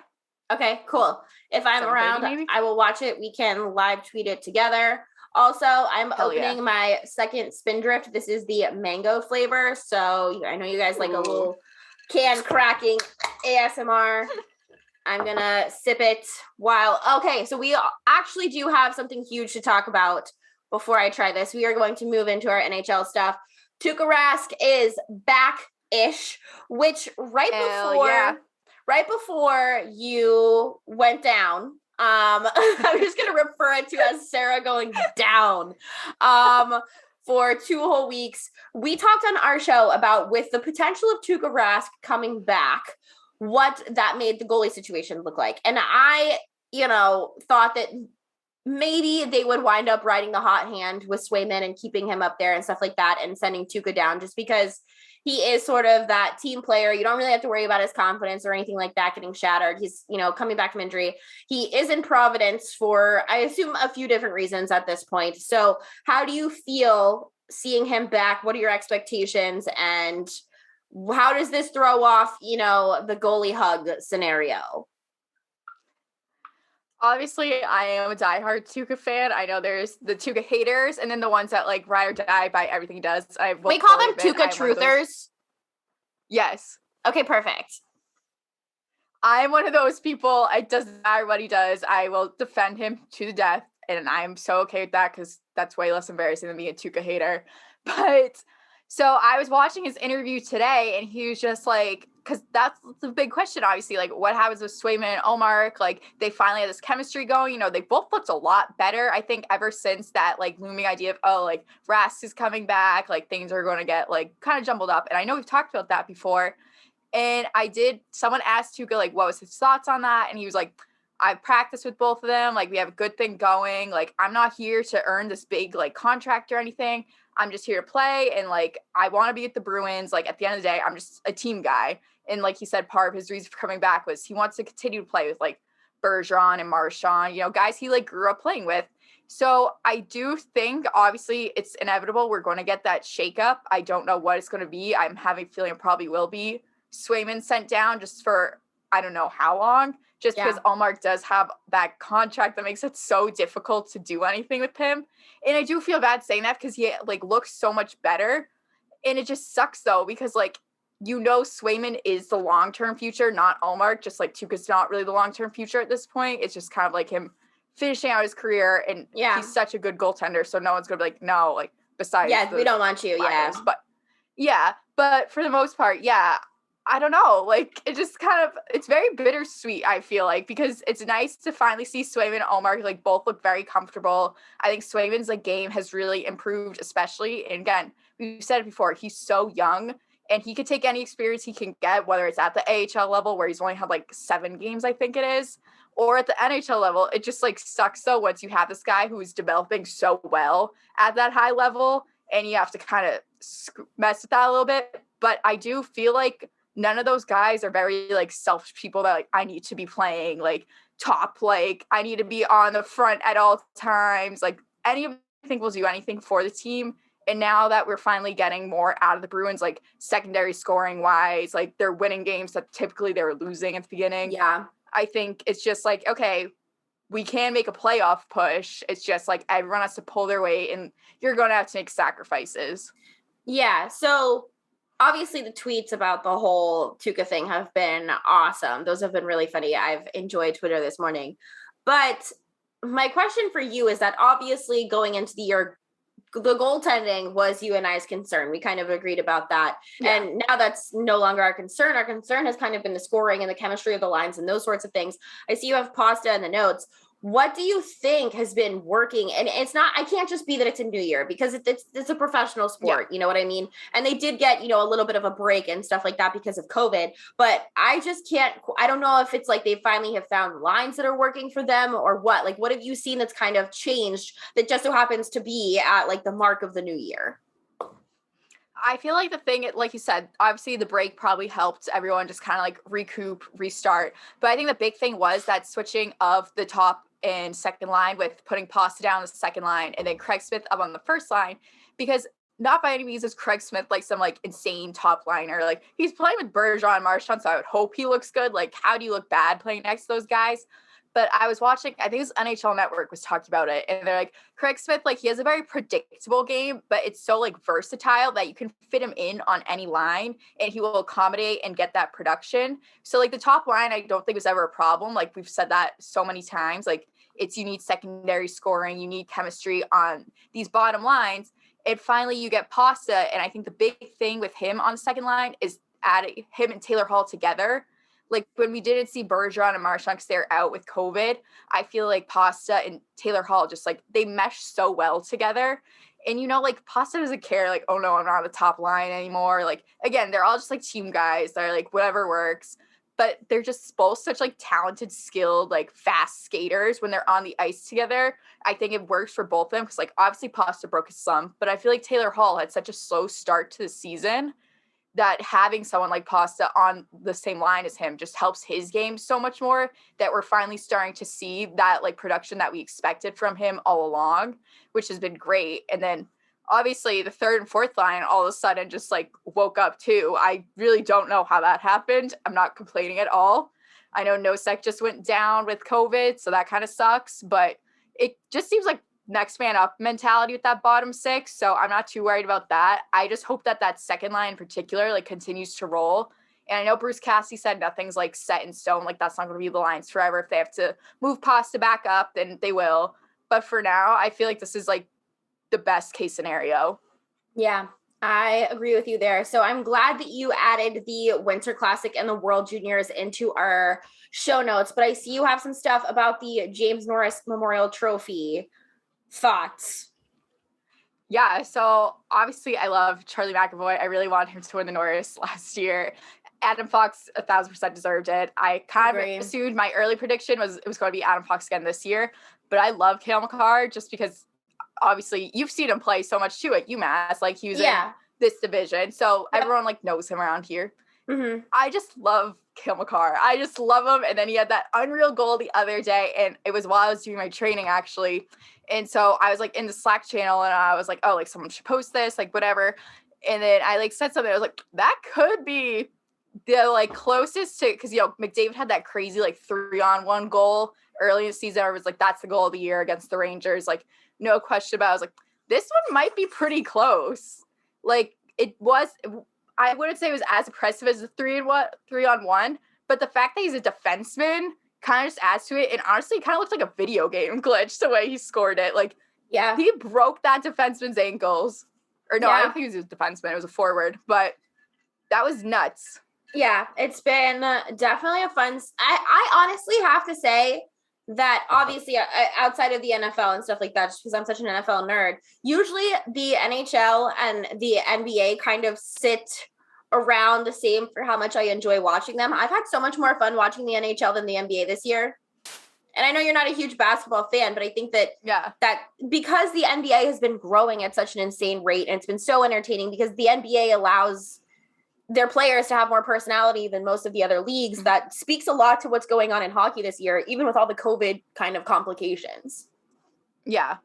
Okay, cool. If I'm around, maybe? I will watch it. We can live tweet it together. Also, I'm opening my second Spindrift. This is the mango flavor. So I know you guys like a little can cracking ASMR. I'm going to sip it while... Okay, so we actually do have something huge to talk about before I try this. We are going to move into our NHL stuff. Tuukka Rask is back-ish, which right before you went down, I'm just going to refer it to as Sarah going down for 2 whole weeks. We talked on our show about, with the potential of Tuukka Rask coming back, what that made the goalie situation look like. And I, thought that maybe they would wind up riding the hot hand with Swayman and keeping him up there and stuff like that and sending Tuukka down, just because he is sort of that team player. You don't really have to worry about his confidence or anything like that getting shattered. He's, coming back from injury. He is in Providence for, I assume, a few different reasons at this point. So how do you feel seeing him back? What are your expectations? And how does this throw off, the goalie hug scenario? Obviously, I am a diehard Tuca fan. I know there's the Tuca haters and then the ones that like ride or die by everything he does. I will We call fully them admit Tuca I'm one of those. truthers. Yes. Okay, perfect. I'm one of those people. It doesn't matter what he does. I will defend him to the death. And I'm so okay with that because that's way less embarrassing than being a Tuca hater. But so I was watching his interview today and he was just like, because that's the big question, obviously. Like, what happens with Swayman and Omar? Like, they finally had this chemistry going. You know, they both looked a lot better, I think, ever since that, like, looming idea of, oh, like, Rask is coming back. Like, things are going to get, like, kind of jumbled up. And I know we've talked about that before. And someone asked Tuca, like, what was his thoughts on that? And he was like, I've practiced with both of them. Like, we have a good thing going. Like, I'm not here to earn this big, like, contract or anything. I'm just here to play. And, like, I want to be at the Bruins. Like, at the end of the day, I'm just a team guy. And, like he said, part of his reason for coming back was he wants to continue to play with, like, Bergeron and Marchand, you know, guys he, like, grew up playing with. So I do think, obviously, it's inevitable. We're going to get that shakeup. I don't know what it's going to be. I'm having a feeling it probably will be Swayman sent down just for I don't know how long, just because Allmark does have that contract that makes it so difficult to do anything with him. And I do feel bad saying that because he like looks so much better. And it just sucks though, because like Swayman is the long-term future, not Allmark. Just like Tuca's not really the long-term future at this point. It's just kind of like him finishing out his career, and he's such a good goaltender, so no one's gonna be like, no, like besides we don't want you, players. But for the most part, I don't know. Like, it just it's very bittersweet, I feel like, because it's nice to finally see Swayman and Allmark, like, both look very comfortable. I think Swayman's, like, game has really improved, especially. And again, we've said it before, he's so young, and he could take any experience he can get, whether it's at the AHL level, where he's only had, like, 7 games, I think it is, or at the NHL level. It just, like, sucks, though, once you have this guy who is developing so well at that high level, and you have to kind of mess with that a little bit. But I do feel like none of those guys are very like selfish people that like I need to be playing like top, like I need to be on the front at all times. Like any of them think will do anything for the team. And now that we're finally getting more out of the Bruins, like secondary scoring wise, like they're winning games that typically they were losing at the beginning. Yeah. I think it's just like, okay, we can make a playoff push. It's just like everyone has to pull their weight and you're going to have to make sacrifices. Yeah. So obviously the tweets about the whole Tuca thing have been awesome. Those have been really funny. I've enjoyed Twitter this morning. But my question for you is that obviously going into the year, the goaltending was you and I's concern. We kind of agreed about that. Yeah. And now that's no longer our concern. Our concern has kind of been the scoring and the chemistry of the lines and those sorts of things. I see you have Pasta in the notes. What do you think has been working? And it's not, I can't just be that it's a new year because it's a professional sport. Yeah. You know what I mean? And they did get, a little bit of a break and stuff like that because of COVID, but I just can't, I don't know if it's like they finally have found lines that are working for them or what. Like, what have you seen that's kind of changed that just so happens to be at like the mark of the new year? I feel like the thing, like you said, obviously the break probably helped everyone just kind of like recoup, restart. But I think the big thing was that switching of the top and second line with putting Pasta down on the second line and then Craig Smith up on the first line, because not by any means is Craig Smith like some like insane top liner. Like he's playing with Bergeron and Marchand, so I would hope he looks good. Like how do you look bad playing next to those guys? But I was watching, I think it was NHL Network was talking about it. And they're like, Craig Smith, like he has a very predictable game, but it's so like versatile that you can fit him in on any line and he will accommodate and get that production. So like the top line, I don't think was ever a problem. Like we've said that so many times, like you need secondary scoring, you need chemistry on these bottom lines. And finally you get Pasta. And I think the big thing with him on the second line is adding him and Taylor Hall together. Like when we didn't see Bergeron and Marchand because they're out with COVID, I feel like Pasta and Taylor Hall just like they mesh so well together. And like Pasta doesn't care, like, oh no, I'm not on the top line anymore. Like again, they're all just like team guys. They're like whatever works. But they're just both such like talented, skilled, like fast skaters when they're on the ice together. I think it works for both of them because like obviously Pasta broke his slump, but I feel like Taylor Hall had such a slow start to the season that having someone like Pasta on the same line as him just helps his game so much more, that we're finally starting to see that like production that we expected from him all along, which has been great. And then obviously the third and fourth line all of a sudden just like woke up too. I really don't know how that happened. I'm not complaining at all. I know NoSec just went down with COVID, so that kind of sucks, but it just seems like next man up mentality with that bottom six. So I'm not too worried about that. I just hope that that second line in particular, like, continues to roll. And I know Bruce Cassidy said nothing's like set in stone. Like, that's not going to be the lines forever. If they have to move Pasta back up, then they will. But for now, I feel like this is like the best case scenario. Yeah, I agree with you there. So I'm glad that you added the Winter Classic and the World Juniors into our show notes. But I see you have some stuff about the James Norris Memorial Trophy. Thoughts? Yeah, so obviously I love Charlie McAvoy. I really wanted him to win the Norris last year. Adam Fox 1,000% deserved it. I kind of assumed my early prediction was it was going to be Adam Fox again this year, but I love Cale Makar just because obviously you've seen him play so much too at UMass. Like, he was in this division, so everyone like knows him around here. Mm-hmm. I just love Cale Makar. I just love him. And then he had that unreal goal the other day, and it was while I was doing my training actually. And so I was like in the Slack channel, and I was like, oh, like someone should post this, like whatever. And then I like said something. I was like, that could be the like closest to, because McDavid had that crazy like 3-on-1 goal early in the season. I was like, that's the goal of the year against the Rangers. Like, no question about it. I was like, this one might be pretty close. Like, it was. I wouldn't say it was as impressive as the 3-on-1, but the fact that he's a defenseman kind of just adds to it. And honestly, it kind of looks like a video game glitch the way he scored it. Like, he broke that defenseman's ankles. Or no, I don't think it was a defenseman. It was a forward. But that was nuts. Yeah, it's been definitely a fun. I honestly have to say that obviously outside of the NFL and stuff like that, just because I'm such an NFL nerd, usually the NHL and the NBA kind of sit around the same for how much I enjoy watching them. I've had so much more fun watching the NHL than the NBA this year. And I know you're not a huge basketball fan, but I think that that because the NBA has been growing at such an insane rate, and it's been so entertaining because the NBA allows their players to have more personality than most of the other leagues, that speaks a lot to what's going on in hockey this year, even with all the COVID kind of complications. Yeah.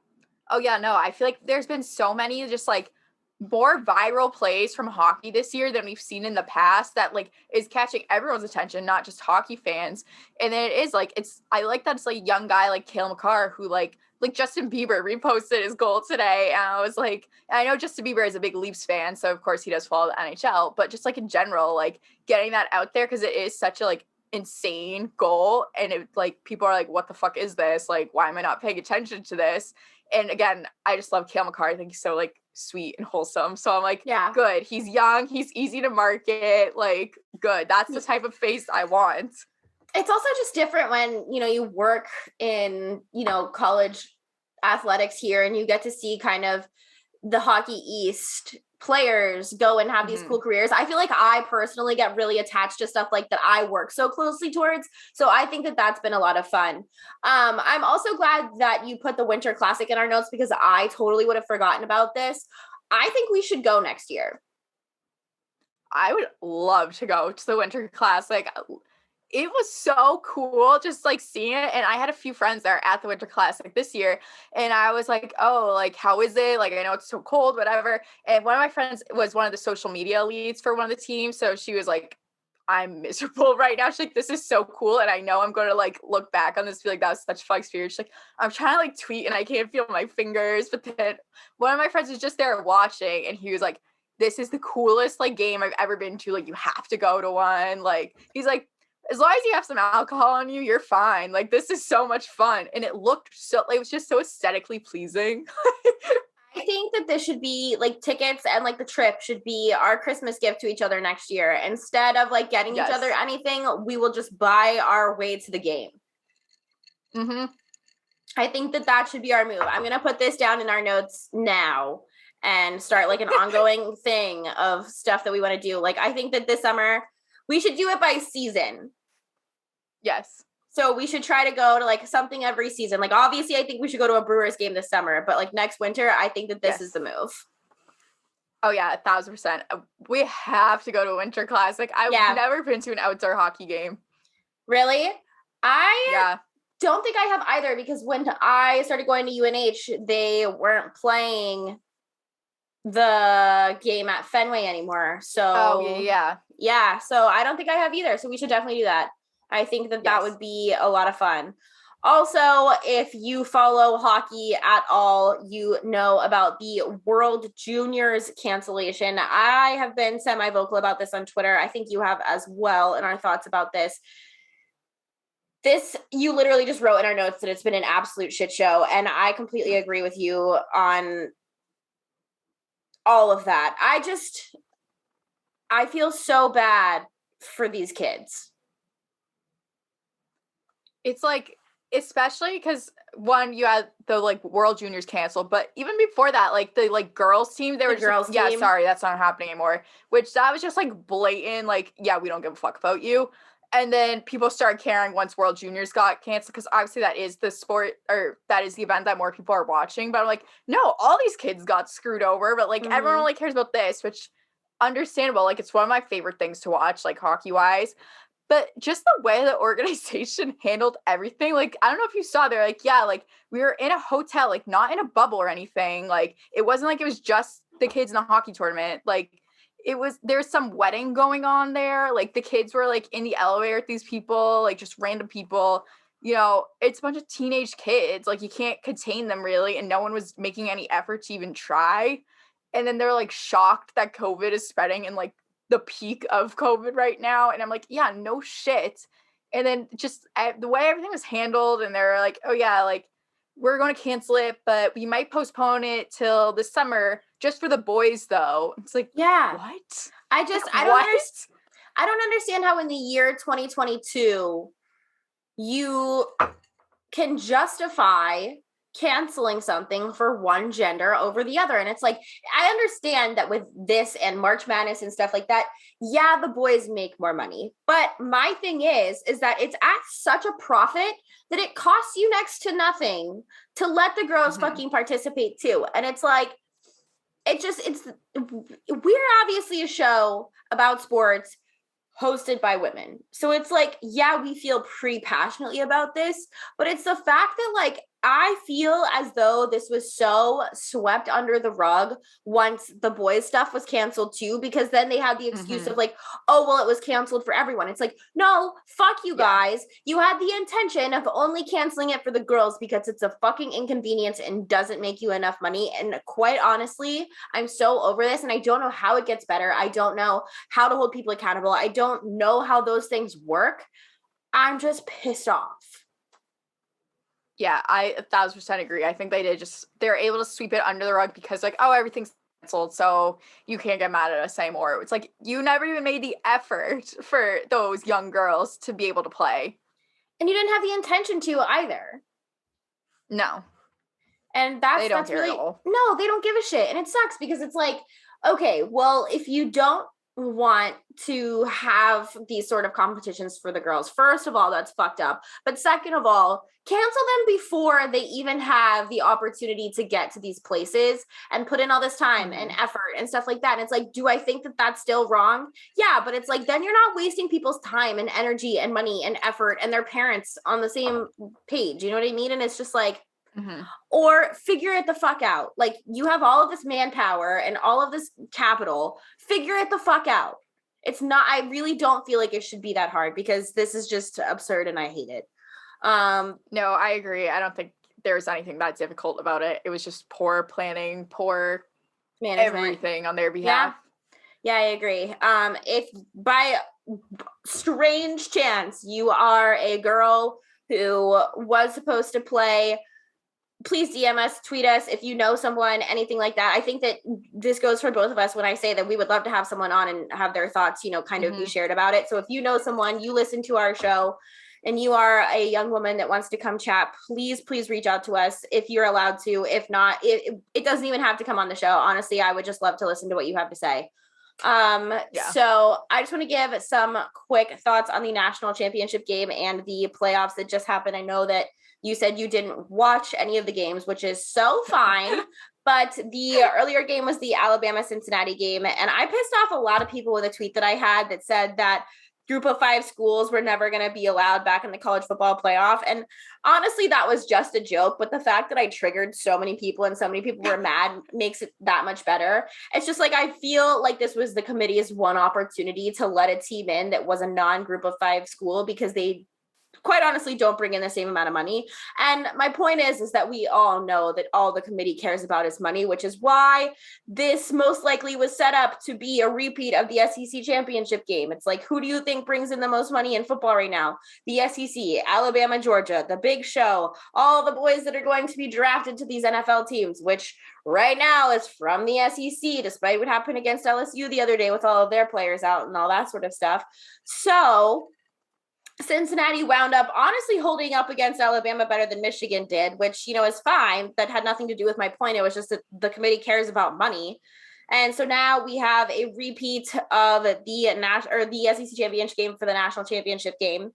Oh yeah, no, I feel like there's been so many just like more viral plays from hockey this year than we've seen in the past that like is catching everyone's attention, not just hockey fans. And then it is like, I like that it's like a young guy like Cale Makar who like Justin Bieber reposted his goal today. And I was like, I know Justin Bieber is a big Leafs fan, so of course he does follow the NHL, but just like in general, like getting that out there, because it is such a like insane goal. And it like, people are like, what the fuck is this? Like, why am I not paying attention to this? And again, I just love Cale Makar. I think he's so like sweet and wholesome. So I'm like, good. He's young. He's easy to market. Like, good. That's the type of face I want. It's also just different when, you work in, college athletics here and you get to see kind of the Hockey East players go and have these cool careers. I feel like I personally get really attached to stuff like that I work so closely towards. So I think that that's been a lot of fun. I'm also glad that you put the Winter Classic in our notes because I totally would have forgotten about this. I think we should go next year. I would love to go to the Winter Classic. It was so cool just like seeing it. And I had a few friends that are at the Winter Classic this year. And I was like, oh, like, how is it? Like, I know it's so cold, whatever. And one of my friends was one of the social media leads for one of the teams. So she was like, I'm miserable right now. She's like, this is so cool. And I know I'm going to like look back on this, feel like that was such a fun experience. She's like, I'm trying to like tweet and I can't feel my fingers. But then one of my friends was just there watching and he was like, this is the coolest like game I've ever been to. Like, you have to go to one. Like, he's like, as long as you have some alcohol on you, you're fine. Like, this is so much fun. And it looked so, it was just so aesthetically pleasing. I think that this should be like tickets and like the trip should be our Christmas gift to each other next year. Instead of like getting each other anything, we will just buy our way to the game. I think that that should be our move. I'm going to put this down in our notes now and start like an ongoing thing of stuff that we want to do. Like, I think that this summer we should do it by season. Yes. So we should try to go to like something every season. Like, obviously I think we should go to a Brewers game this summer, but like next winter, I think that this is the move. Oh yeah, 1,000%. We have to go to a Winter Classic. I've never been to an outdoor hockey game. Really? I don't think I have either because when I started going to UNH, they weren't playing the game at Fenway anymore. So yeah. So I don't think I have either. So we should definitely do that. I think that Yes. would be a lot of fun. Also, if you follow hockey at all, you know about the World Juniors cancellation. I have been semi-vocal about this on Twitter. I think you have as well, and our thoughts about this. This, you literally just wrote in our notes that it's been an absolute shit show, and I completely agree with you on all of that. I feel so bad for these kids. It's like, especially because one, you had the like World Juniors canceled, but even before that, like the like girls team, they were just like, yeah, sorry, that's not happening anymore. Which that was just like blatant, like, yeah, we don't give a fuck about you. And then people started caring once World Juniors got canceled, because obviously that is the sport, or that is the event that more people are watching. But I'm like, no, all these kids got screwed over, but like everyone only cares about this, which understandable. Like, it's one of my favorite things to watch, like hockey wise. But just the way the organization handled everything, like, I don't know if you saw, they're like, yeah, like, we were in a hotel, like, not in a bubble or anything. Like, it wasn't like it was just the kids in a hockey tournament. Like, there's some wedding going on there. Like, the kids were, like, in the elevator with these people, like, just random people. You know, it's a bunch of teenage kids. Like, you can't contain them, really, and no one was making any effort to even try. And then they're, like, shocked that COVID is spreading in, like, the peak of COVID right now. And I'm like, yeah, no shit. And then just the way everything was handled, and they're like, oh yeah, like, we're going to cancel it, but we might postpone it till the summer just for the boys though. It's like, yeah, what? I don't understand how in the year 2022 you can justify canceling something for one gender over the other. And it's like, I understand that with this and March Madness and stuff like that, yeah, the boys make more money. But my thing is that it's at such a profit that it costs you next to nothing to let the girls fucking participate too. And it's like, we're obviously a show about sports hosted by women. So it's like, yeah, we feel pretty passionately about this, but it's the fact that, like, I feel as though this was so swept under the rug once the boys stuff was canceled too, because then they had the excuse of like, oh, well, it was canceled for everyone. It's like, no, fuck you guys. You had the intention of only canceling it for the girls because it's a fucking inconvenience and doesn't make you enough money. And quite honestly, I'm so over this, and I don't know how it gets better. I don't know how to hold people accountable. I don't know how those things work. I'm just pissed off. Yeah, I 1,000% agree. I think they're able to sweep it under the rug because, like, oh, everything's canceled, so you can't get mad at us anymore. It's like, you never even made the effort for those young girls to be able to play. And you didn't have the intention to either. No. And that's care really, at all. No, they don't give a shit. And it sucks because it's like, okay, well, if you don't want to have these sort of competitions for the girls, first of all, that's fucked up. But second of all, cancel them before they even have the opportunity to get to these places and put in all this time and effort and stuff like that. And it's like, do I think that that's still wrong? Yeah, but it's like, then you're not wasting people's time and energy and money and effort and their parents on the same page. You know what I mean? And it's just like, or figure it the fuck out. Like, you have all of this manpower and all of this capital. Figure it the fuck out. It's not, I really don't feel like it should be that hard because this is just absurd and I hate it. No, I agree. I don't think there's anything that difficult about it. It was just poor planning, poor management, everything on their behalf. Yeah, I agree. If by strange chance you are a girl who was supposed to play, please DM us, tweet us if you know someone, anything like that. I think that this goes for both of us when I say that we would love to have someone on and have their thoughts, you know, kind of be shared about it. So if you know someone, you listen to our show, and you are a young woman that wants to come chat, please reach out to us if you're allowed to. If not, it doesn't even have to come on the show. Honestly, I would just love to listen to what you have to say. So I just want to give some quick thoughts on the national championship game and the playoffs that just happened. I know that you said you didn't watch any of the games, which is so fine. But the earlier game was the Alabama-Cincinnati game. And I pissed off a lot of people with a tweet that I had that said that group of 5 schools were never going to be allowed back in the college football playoff. And honestly, that was just a joke. But the fact that I triggered so many people and so many people were mad makes it that much better. It's just like, I feel like this was the committee's one opportunity to let a team in that was a non-group of 5 school, because they quite honestly don't bring in the same amount of money. And my point is that we all know that all the committee cares about is money, which is why this most likely was set up to be a repeat of the SEC championship game. It's like, who do you think brings in the most money in football right now? The SEC, Alabama, Georgia, the big show, all the boys that are going to be drafted to these NFL teams, which right now is from the SEC, despite what happened against LSU the other day with all of their players out and all that sort of stuff. So Cincinnati wound up honestly holding up against Alabama better than Michigan did, which, is fine. That had nothing to do with my point. It was just that the committee cares about money. And so now we have a repeat of the SEC championship game for the national championship game,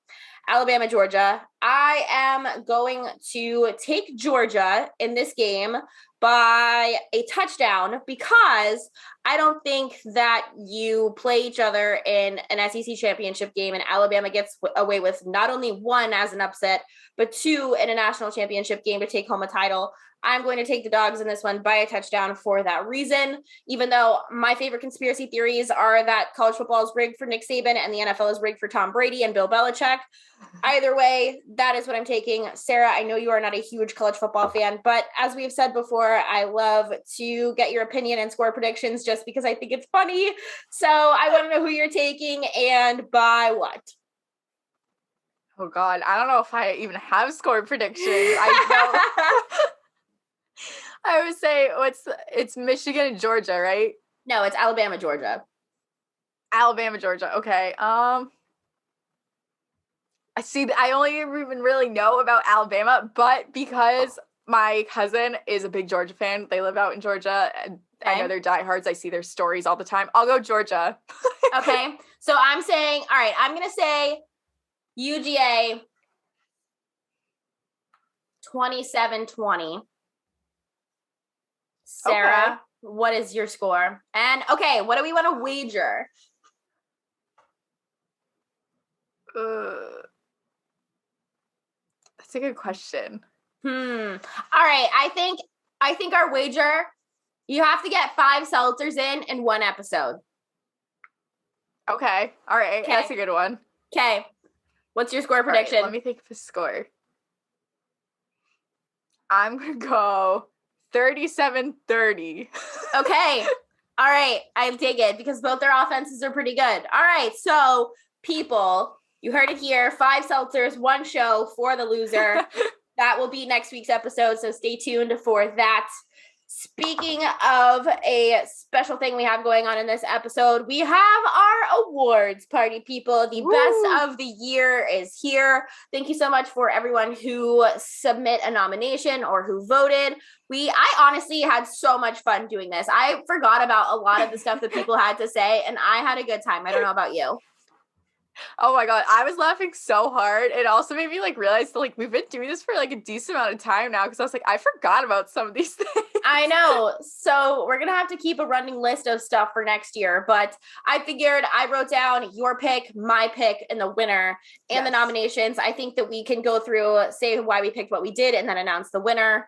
Alabama, Georgia. I am going to take Georgia in this game by a touchdown, because I don't think that you play each other in an SEC championship game and Alabama gets away with not only 1 as an upset, but 2 in a national championship game to take home a title. I'm going to take the dogs in this one by a touchdown for that reason, even though my favorite conspiracy theories are that college football is rigged for Nick Saban and the NFL is rigged for Tom Brady and Bill Belichick. Either way, that is what I'm taking. Sarah, I know you are not a huge college football fan, but as we've said before, I love to get your opinion and score predictions just because I think it's funny. So I want to know who you're taking and by what. Oh God, I don't know if I even have score predictions. I know. I would say it's Michigan and Georgia, right? No, it's Alabama, Georgia. Alabama, Georgia. Okay. I see. I only even really know about Alabama, but because my cousin is a big Georgia fan, they live out in Georgia, and I know they're diehards. I see their stories all the time. I'll go Georgia. Okay. So I'm saying, all right, I'm going to say UGA 27-20. Sarah, okay. What is your score? And okay, what do we want to wager? That's a good question. All right, I think our wager, you have to get 5 Seltzers in 1 episode. Okay. All right. Okay. That's a good one. Okay. What's your score prediction? Right, let me think of a score. I'm going to go 37-30. Okay. All right. I dig it because both their offenses are pretty good. All right. So, people, you heard it here. 5 Seltzers, 1 show for the loser. That will be next week's episode, so stay tuned for that. Speaking of a special thing we have going on in this episode, we have our awards party, people. The best of the year is here. Thank you so much for everyone who submit a nomination or who voted. I honestly had so much fun doing this. I forgot about a lot of the stuff that people had to say, and I had a good time. I don't know about you. Oh my God, I was laughing so hard. It also made me realize that we've been doing this for a decent amount of time now, because I was I forgot about some of these things. I know. So we're going to have to keep a running list of stuff for next year, but I figured I wrote down your pick, my pick, and the winner and the nominations. I think that we can go through, say why we picked what we did, and then announce the winner.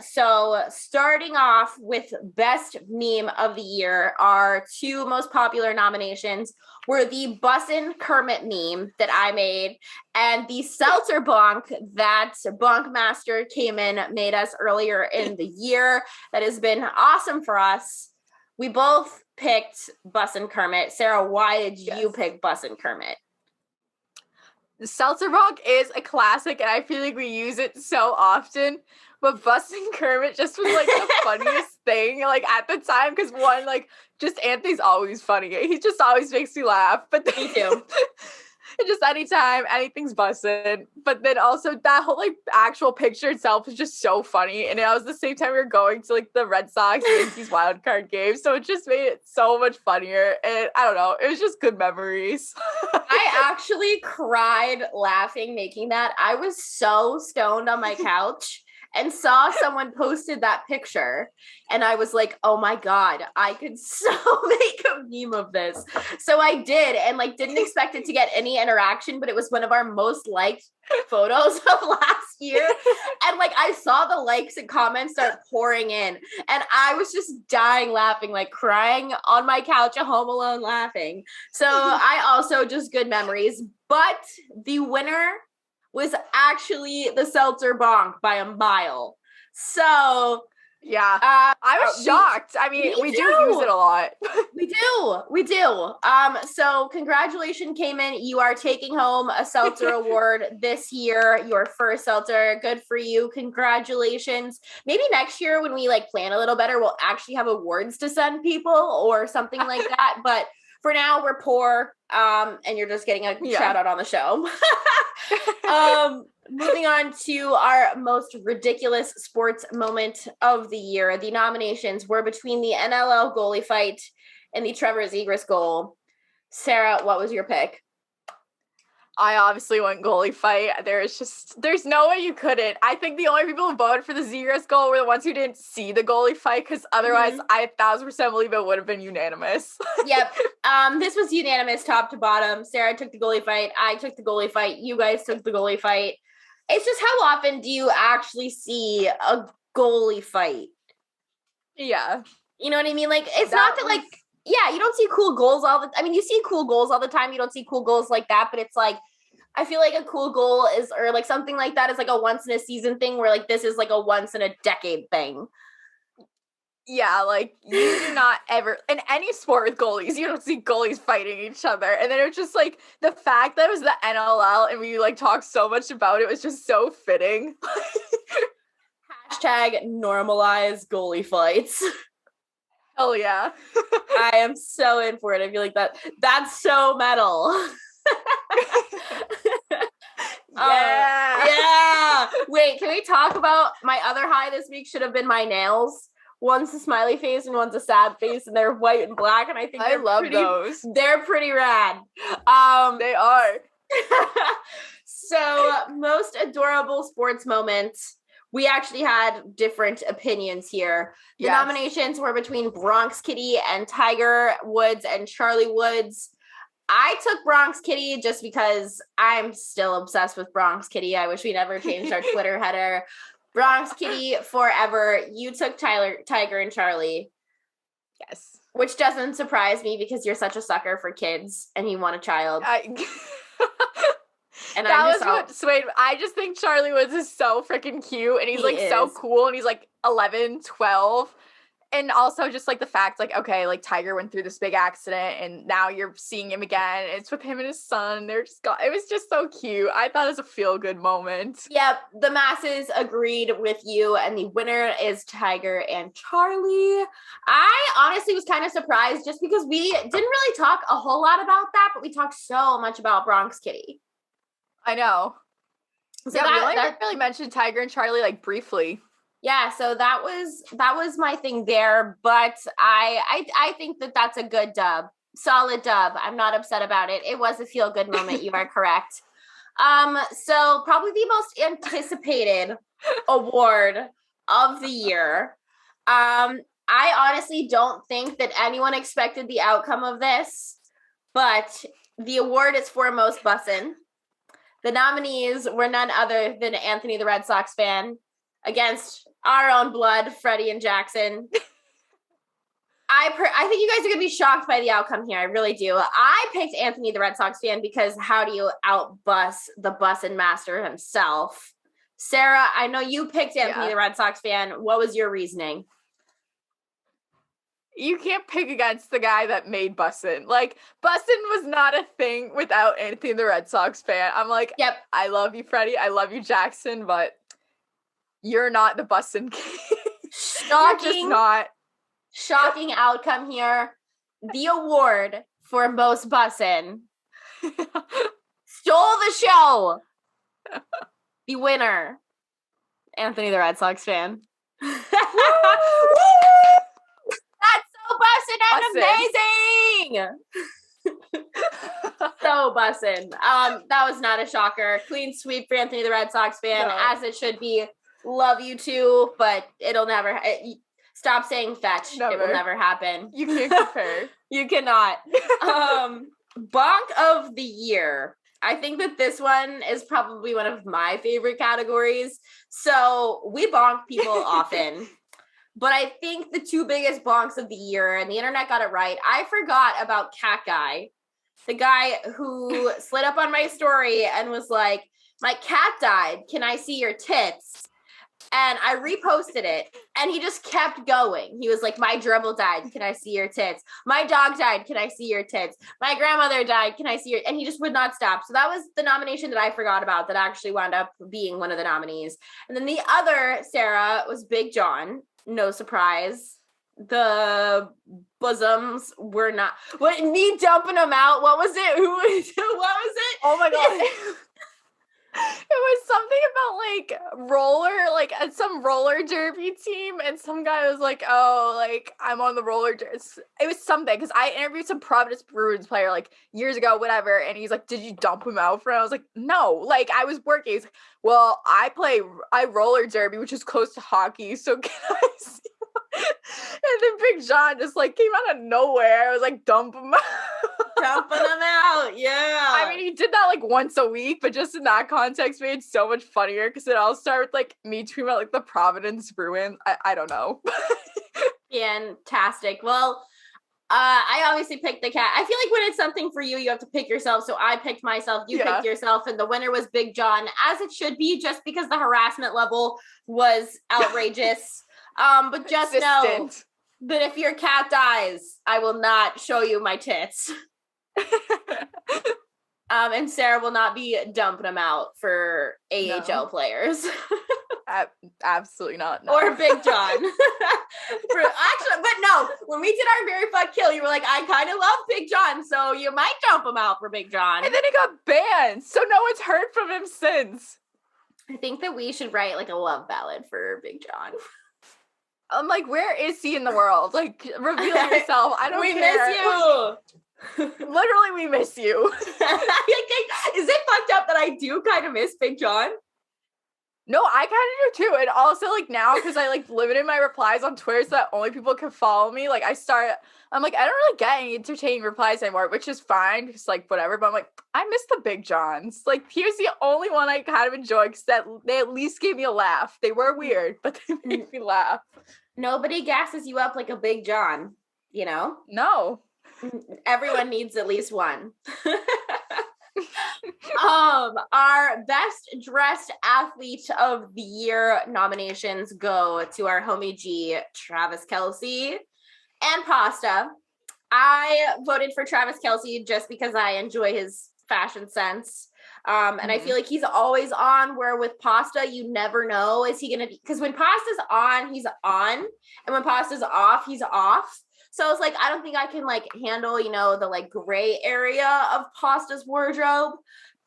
So starting off with best meme of the year, our 2 most popular nominations were the Bussin' Kermit meme that I made and the Seltzer bonk that Bonkmaster came in, made us earlier in the year. That has been awesome for us. We both picked Bussin' Kermit. Sarah, why did you pick Bussin' Kermit? The Seltzer bonk is a classic, and I feel like we use it so often. But Bussin' Kermit just was the funniest thing at the time, because one, just Anthony's always funny. He just always makes me laugh. But then, me too. Just anytime anything's bussin'. But then also that whole actual picture itself is just so funny. And it was the same time we were going to the Red Sox Yankees wild card game, so it just made it so much funnier. And I don't know, it was just good memories. I actually cried laughing making that. I was so stoned on my couch. and saw someone posted that picture. And I was like, oh my God, I could so make a meme of this. So I did, and like didn't expect it to get any interaction, but it was one of our most liked photos of last year. And like I saw the likes and comments start pouring in, and I was just dying laughing, like crying on my couch at home alone laughing. So I also just good memories. But the winner was actually the Seltzer Bonk by a mile. So yeah, I was shocked. I mean, we do use it a lot. We do. So congratulations, Cayman. You are taking home a Seltzer award this year, your first Seltzer. Good for you. Congratulations. Maybe next year when we like plan a little better, we'll actually have awards to send people or something like that. But for now, we're poor, and you're just getting a shout out on the show. Moving on to our most ridiculous sports moment of the year. The nominations were between the NLL goalie fight and the Trevor Zegras goal. Sarah, what was your pick? I obviously went goalie fight. There's no way you couldn't. I think the only people who voted for the Zegras goal were the ones who didn't see the goalie fight, because otherwise I 1,000% believe it would have been unanimous. Yep. This was unanimous top to bottom. Sarah took the goalie fight. I took the goalie fight. You guys took the goalie fight. It's just how often do you actually see a goalie fight? Yeah. You know what I mean? Like, it's not that, like, yeah, you don't see cool goals you see cool goals all the time. You don't see cool goals like that, but it's like, I feel like a cool goal is, or like something like that is like a once in a season thing, where like this is like a once in a decade thing. Yeah, like you do not ever, in any sport with goalies, you don't see goalies fighting each other. And then it was just like the fact that it was the NLL and we like talked so much about it was just so fitting. Hashtag normalize goalie fights. Hell yeah. I am so in for it. I feel like that's so metal. Yeah. Wait, can we talk about my other high this week? Should have been my nails. One's a smiley face and one's a sad face, and they're white and black, and I think I love those. They're pretty rad. They are. So, most adorable sports moments. We actually had different opinions here. The nominations were between Bronx Kitty and Tiger Woods and Charlie Woods. I took Bronx Kitty just because I'm still obsessed with Bronx Kitty. I wish we never changed our Twitter header. Bronx Kitty forever. You took Tiger and Charlie. Yes. Which doesn't surprise me because you're such a sucker for kids and you want a child. And that was what swayed. I just think Charlie Woods is so freaking cute, and he's like so cool, and he's like 11, 12. And also just like the fact, like, okay, like Tiger went through this big accident and now you're seeing him again. It's with him and his son. It was just so cute. I thought it was a feel-good moment. Yep. The masses agreed with you, and the winner is Tiger and Charlie. I honestly was kind of surprised just because we didn't really talk a whole lot about that, but we talked so much about Bronx Kitty. I know. So yeah, we only really mentioned Tiger and Charlie like briefly. Yeah, so that was my thing there, but I think that's a good dub. Solid dub. I'm not upset about it. It was a feel-good moment. You are correct. So probably the most anticipated award of the year. I honestly don't think that anyone expected the outcome of this, but the award is for most bussin'. The nominees were none other than Anthony the Red Sox fan against our own blood, Freddie and Jackson. I think you guys are going to be shocked by the outcome here. I really do. I picked Anthony the Red Sox fan because how do you outbus the bussin' master himself? Sarah, I know you picked Anthony the Red Sox fan. What was your reasoning? You can't pick against the guy that made bussin'. Like, bussin' was not a thing without Anthony the Red Sox fan. I'm like, yep, I love you, Freddie. I love you, Jackson, but you're not the bussin' king. Shocking. You're just not. Shocking outcome here. The award for most bussin' stole the show. The winner, Anthony the Red Sox fan. That's so bussin' and amazing. So bussin'. That was not a shocker. Clean sweep for Anthony the Red Sox fan, as it should be. Love you too, but it'll never. Stop saying fetch. Never. It will never happen. You can't compare. You cannot. Bonk of the year. I think that this one is probably one of my favorite categories. So we bonk people often. But I think the two biggest bonks of the year, and the internet got it right. I forgot about Cat Guy, the guy who slid up on my story and was like, my cat died. Can I see your tits? And I reposted it, and he just kept going. He was like, my gerbil died. Can I see your tits? My dog died. Can I see your tits? My grandmother died. Can I see your... And he just would not stop. So that was the nomination that I forgot about that actually wound up being one of the nominees. And then the other, Sarah, was Big John. No surprise. The bosoms were not... What, me dumping them out? What was it? What was it? Oh my God. It was something about some roller derby team, and some guy was like, oh, like I'm on the roller derby. It was something, because I interviewed some Providence Bruins player like years ago, whatever, and he's like, did you dump him out for it? I was like, no, like I was working. He's like, well, I roller derby, which is close to hockey, so can I see? And then Big John just like came out of nowhere. I was like, dump him out. Dumping them out, yeah. I mean, he did that like once a week, but just in that context made it so much funnier, because it all started with like me tweeting about like the Providence Bruins. I don't know. Fantastic. Well, I obviously picked the cat. I feel like when it's something for you, you have to pick yourself. So I picked myself, you picked yourself, and the winner was Big John, as it should be, just because the harassment level was outrageous. But just know that if your cat dies, I will not show you my tits. And Sarah will not be dumping them out for AHL players. Absolutely not. No. Or Big John. But no, when we did our very fuck kill, you were like, I kind of love Big John, so you might dump him out for Big John. And then he got banned, so no one's heard from him since. I think that we should write like a love ballad for Big John. I'm like, where is he in the world? Like, reveal yourself. I don't we care. Miss you. Literally, we miss you. Is it fucked up that I do kind of miss Big John? No, I kind of do too. And also, like, now, because I like limited my replies on Twitter so that only people can follow me, like I'm like, I don't really get any entertaining replies anymore, which is fine, because like whatever, but I'm like, I miss the Big Johns. Like, he was the only one I kind of enjoyed, because that they at least gave me a laugh. They were weird, but they made me laugh. Nobody gasses you up like a Big John, you know? No. Everyone needs at least one. Our best dressed athlete of the year nominations go to our homie G, Travis Kelce, and Pasta. I voted for Travis Kelce just because I enjoy his fashion sense. And I feel like he's always on, where with Pasta, you never know, is he going to be, because when Pasta's on, he's on. And when Pasta's off, he's off. So it's like, I don't think I can like handle, you know, the like gray area of Pasta's wardrobe.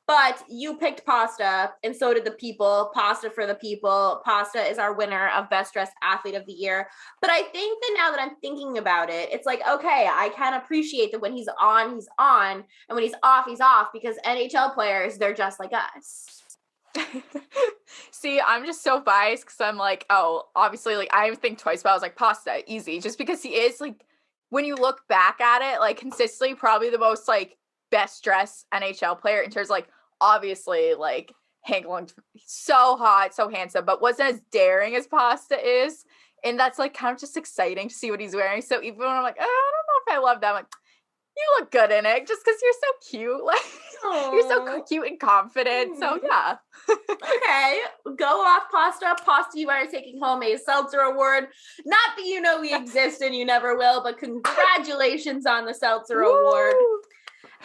But you picked Pasta, and so did the people. Pasta for the people. Pasta is our winner of Best Dressed Athlete of the Year. But I think that now that I'm thinking about it, it's like, okay, I can appreciate that when he's on, and when he's off, because NHL players, they're just like us. See, I'm just so biased, because I'm like, oh, obviously, like, I think twice, but I was like, Pasta, easy. Just because he is, like, when you look back at it, like, consistently probably the most, like, best dressed NHL player in terms of, like, obviously, like, Hank Lund's so hot, so handsome, but wasn't as daring as Pasta is. And that's, like, kind of just exciting to see what he's wearing. So even when I'm like, oh, I don't know if I love that, I'm like, you look good in it just because you're so cute. Like, you're so cute and confident. So, yeah. Okay. Go off, Pasta. Pasta, you are taking home a Seltzer Award. Not that you know we exist and you never will, but congratulations on the Seltzer Award.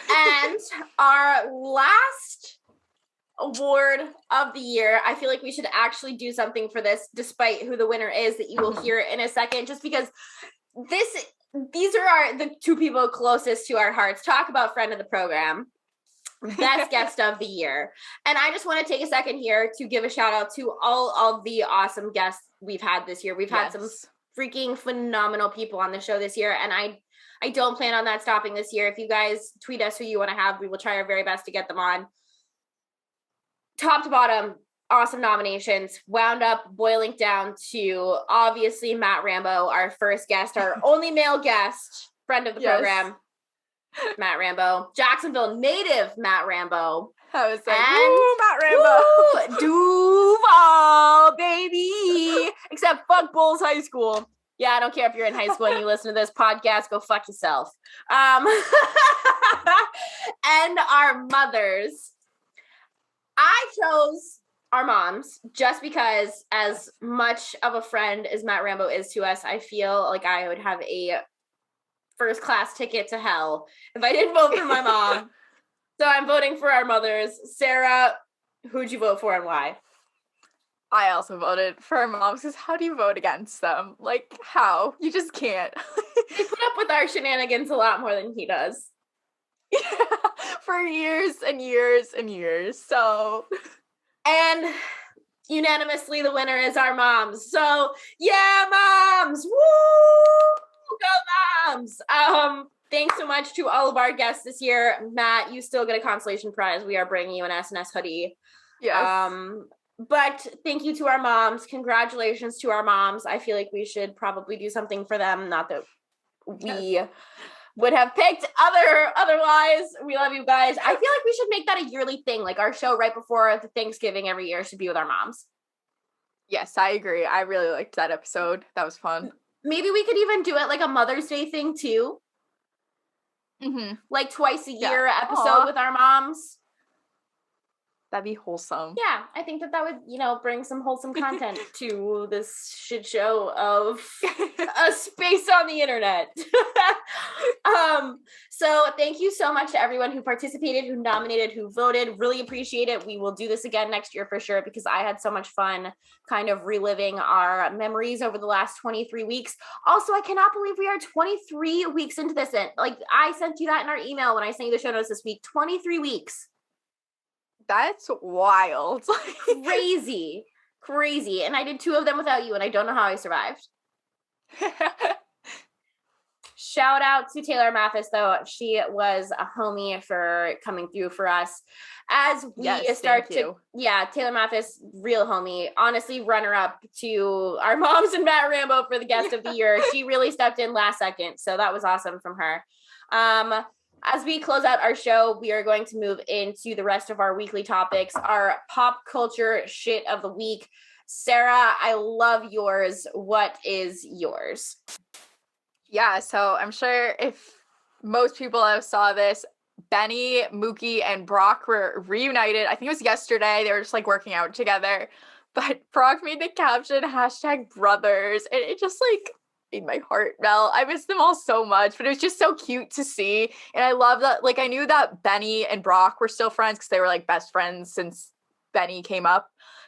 And our last award of the year, I feel like we should actually do something for this, despite who the winner is, that you will hear in a second, just because these are the two people closest to our hearts. Talk about friend of the program, best guest of the year. And I just want to take a second here to give a shout out to all of the awesome guests we've had this year. We've had some freaking phenomenal people on the show this year, and I don't plan on that stopping this year. If you guys tweet us who you want to have, we will try our very best to get them on. Top to bottom, awesome nominations wound up boiling down to obviously Matt Rambo, our first guest, our only male guest, friend of the program, Matt Rambo, Jacksonville native Matt Rambo. I was like, and woo, Matt Rambo, Duval, baby. Except fuck Bulls High School. Yeah, I don't care if you're in high school and you listen to this podcast, go fuck yourself. And our mothers. I chose our moms just because, as much of a friend as Matt Rambo is to us, I feel like I would have a first class ticket to hell if I didn't vote for my mom. So I'm voting for our mothers. Sarah, who'd you vote for and why? I also voted for our moms because how do you vote against them? Like, how? You just can't. They put up with our shenanigans a lot more than he does. Yeah, for years and years and years. So, and unanimously the winner is our moms. So, yeah, moms. Woo! Go moms. Thanks so much to all of our guests this year. Matt, you still get a consolation prize. We are bringing you an SNS hoodie. Yes. But thank you to our moms. Congratulations to our moms. I feel like we should probably do something for them. Not that we would have picked otherwise. We love you guys. I feel like we should make that a yearly thing. Like our show right before the Thanksgiving every year should be with our moms. Yes, I agree. I really liked that episode. That was fun. Maybe we could even do it like a Mother's Day thing too. Mm-hmm. Like twice a year episode with our moms. That'd be wholesome. Yeah, I think that would, bring some wholesome content to this shit show of a space on the internet. So thank you so much to everyone who participated, who nominated, who voted. Really appreciate it. We will do this again next year for sure because I had so much fun kind of reliving our memories over the last 23 weeks. Also, I cannot believe we are 23 weeks into this. Like I sent you that in our email when I sent you the show notes this week. 23 weeks. That's wild. Crazy. And I did 2 of them without you, and I don't know how I survived. Shout out to Taylor Mathis, though. She was a homie for coming through for us. As we Taylor Mathis, real homie. Honestly, runner up to our moms and Matt Rambo for the guest of the year. She really stepped in last second, so that was awesome from her. As we close out our show, we are going to move into the rest of our weekly topics, our pop culture shit of the week. Sarah, I love yours. What is yours? Yeah, so I'm sure if most people have saw this, Benny, Mookie, and Brock were reunited. I think it was yesterday. They were just like working out together. But Brock made the caption, #brothers. And it just like made my heart melt. I miss them all so much, but it was just so cute to see. And I love that, like, I knew that Benny and Brock were still friends because they were like best friends since Benny came up.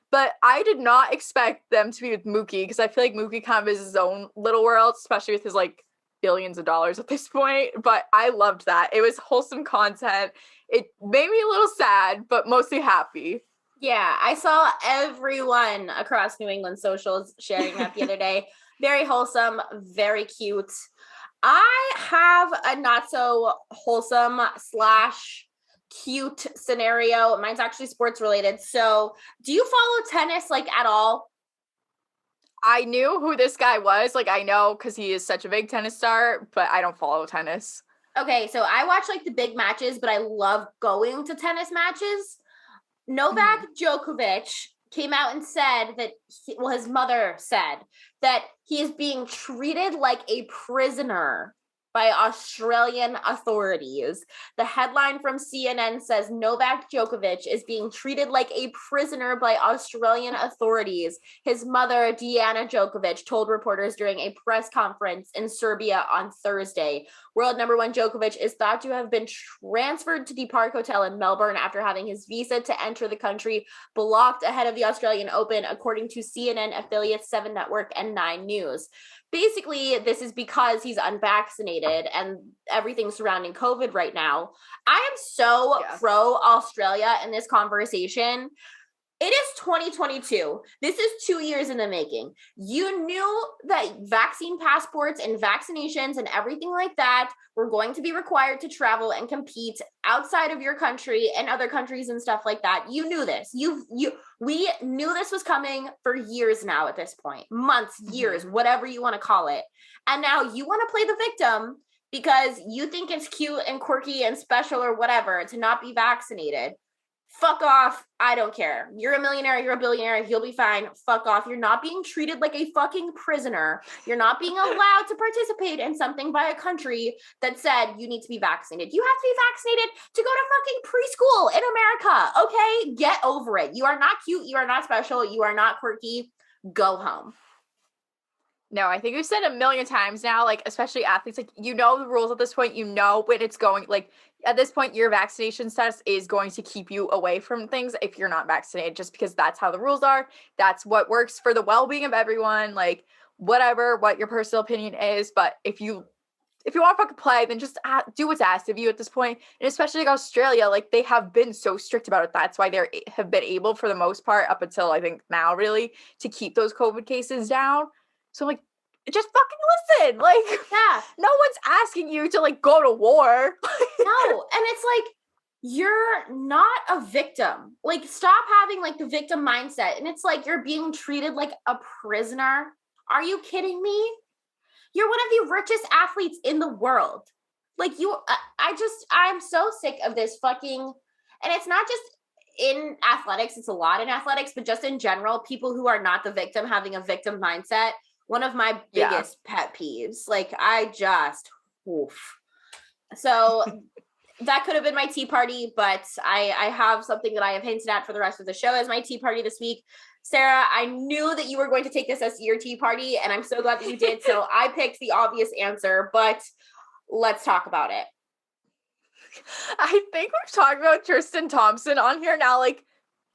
But I did not expect them to be with Mookie because I feel like Mookie kind of is his own little world, especially with his like billions of dollars at this point. But I loved that. It was wholesome content. It made me a little sad, but mostly happy. Yeah, I saw everyone across New England socials sharing that the other day. Very wholesome, very cute. I have a not so wholesome / cute scenario. Mine's actually sports related. So do you follow tennis like at all? I knew who this guy was. Like I know because he is such a big tennis star, but I don't follow tennis. Okay, so I watch like the big matches, but I love going to tennis matches. Novak Djokovic came out and said that, his mother said that he is being treated like a prisoner by Australian authorities. The headline from CNN says Novak Djokovic is being treated like a prisoner by Australian authorities. His mother, Diana Djokovic, told reporters during a press conference in Serbia on Thursday. World number 1 Djokovic is thought to have been transferred to the Park Hotel in Melbourne after having his visa to enter the country blocked ahead of the Australian Open, according to CNN affiliates 7 Network and 9 News. Basically, this is because he's unvaccinated and everything surrounding COVID right now. I am so pro Australia in this conversation. It is 2022. This is 2 years in the making. You knew that vaccine passports and vaccinations and everything like that were going to be required to travel and compete outside of your country and other countries and stuff like that. You knew this. We knew this was coming for years now at this point. Months, years, whatever you want to call it. And now you want to play the victim because you think it's cute and quirky and special or whatever to not be vaccinated. Fuck off. I don't care. You're a millionaire. You're a billionaire. You'll be fine. Fuck off. You're not being treated like a fucking prisoner. You're not being allowed to participate in something by a country that said you need to be vaccinated. You have to be vaccinated to go to fucking preschool in America. Okay? Get over it. You are not cute. You are not special. You are not quirky. Go home. No, I think we've said a million times now, like, especially athletes, like, you know the rules at this point, you know when it's going, like, at this point, your vaccination status is going to keep you away from things if you're not vaccinated, just because that's how the rules are. That's what works for the well-being of everyone, like, whatever, what your personal opinion is. But if you want to fucking play, then just do what's asked of you at this point. And especially like Australia, like, they have been so strict about it. That's why they have been able, for the most part, up until I think now, really, to keep those COVID cases down. So, like, just fucking listen. Like, yeah, no one's asking you to, like, go to war. No, and it's like, you're not a victim. Like, stop having, like, the victim mindset. And it's like, you're being treated like a prisoner. Are you kidding me? You're one of the richest athletes in the world. Like, I'm so sick of this fucking, and it's not just in athletics, it's a lot in athletics, but just in general, people who are not the victim having a victim mindset. One of my biggest pet peeves. Like, oof. So that could have been my tea party, but I have something that I have hinted at for the rest of the show as my tea party this week. Sarah, I knew that you were going to take this as your tea party, and I'm so glad that you did. So I picked the obvious answer, but let's talk about it. I think we've talked about Tristan Thompson on here now, like,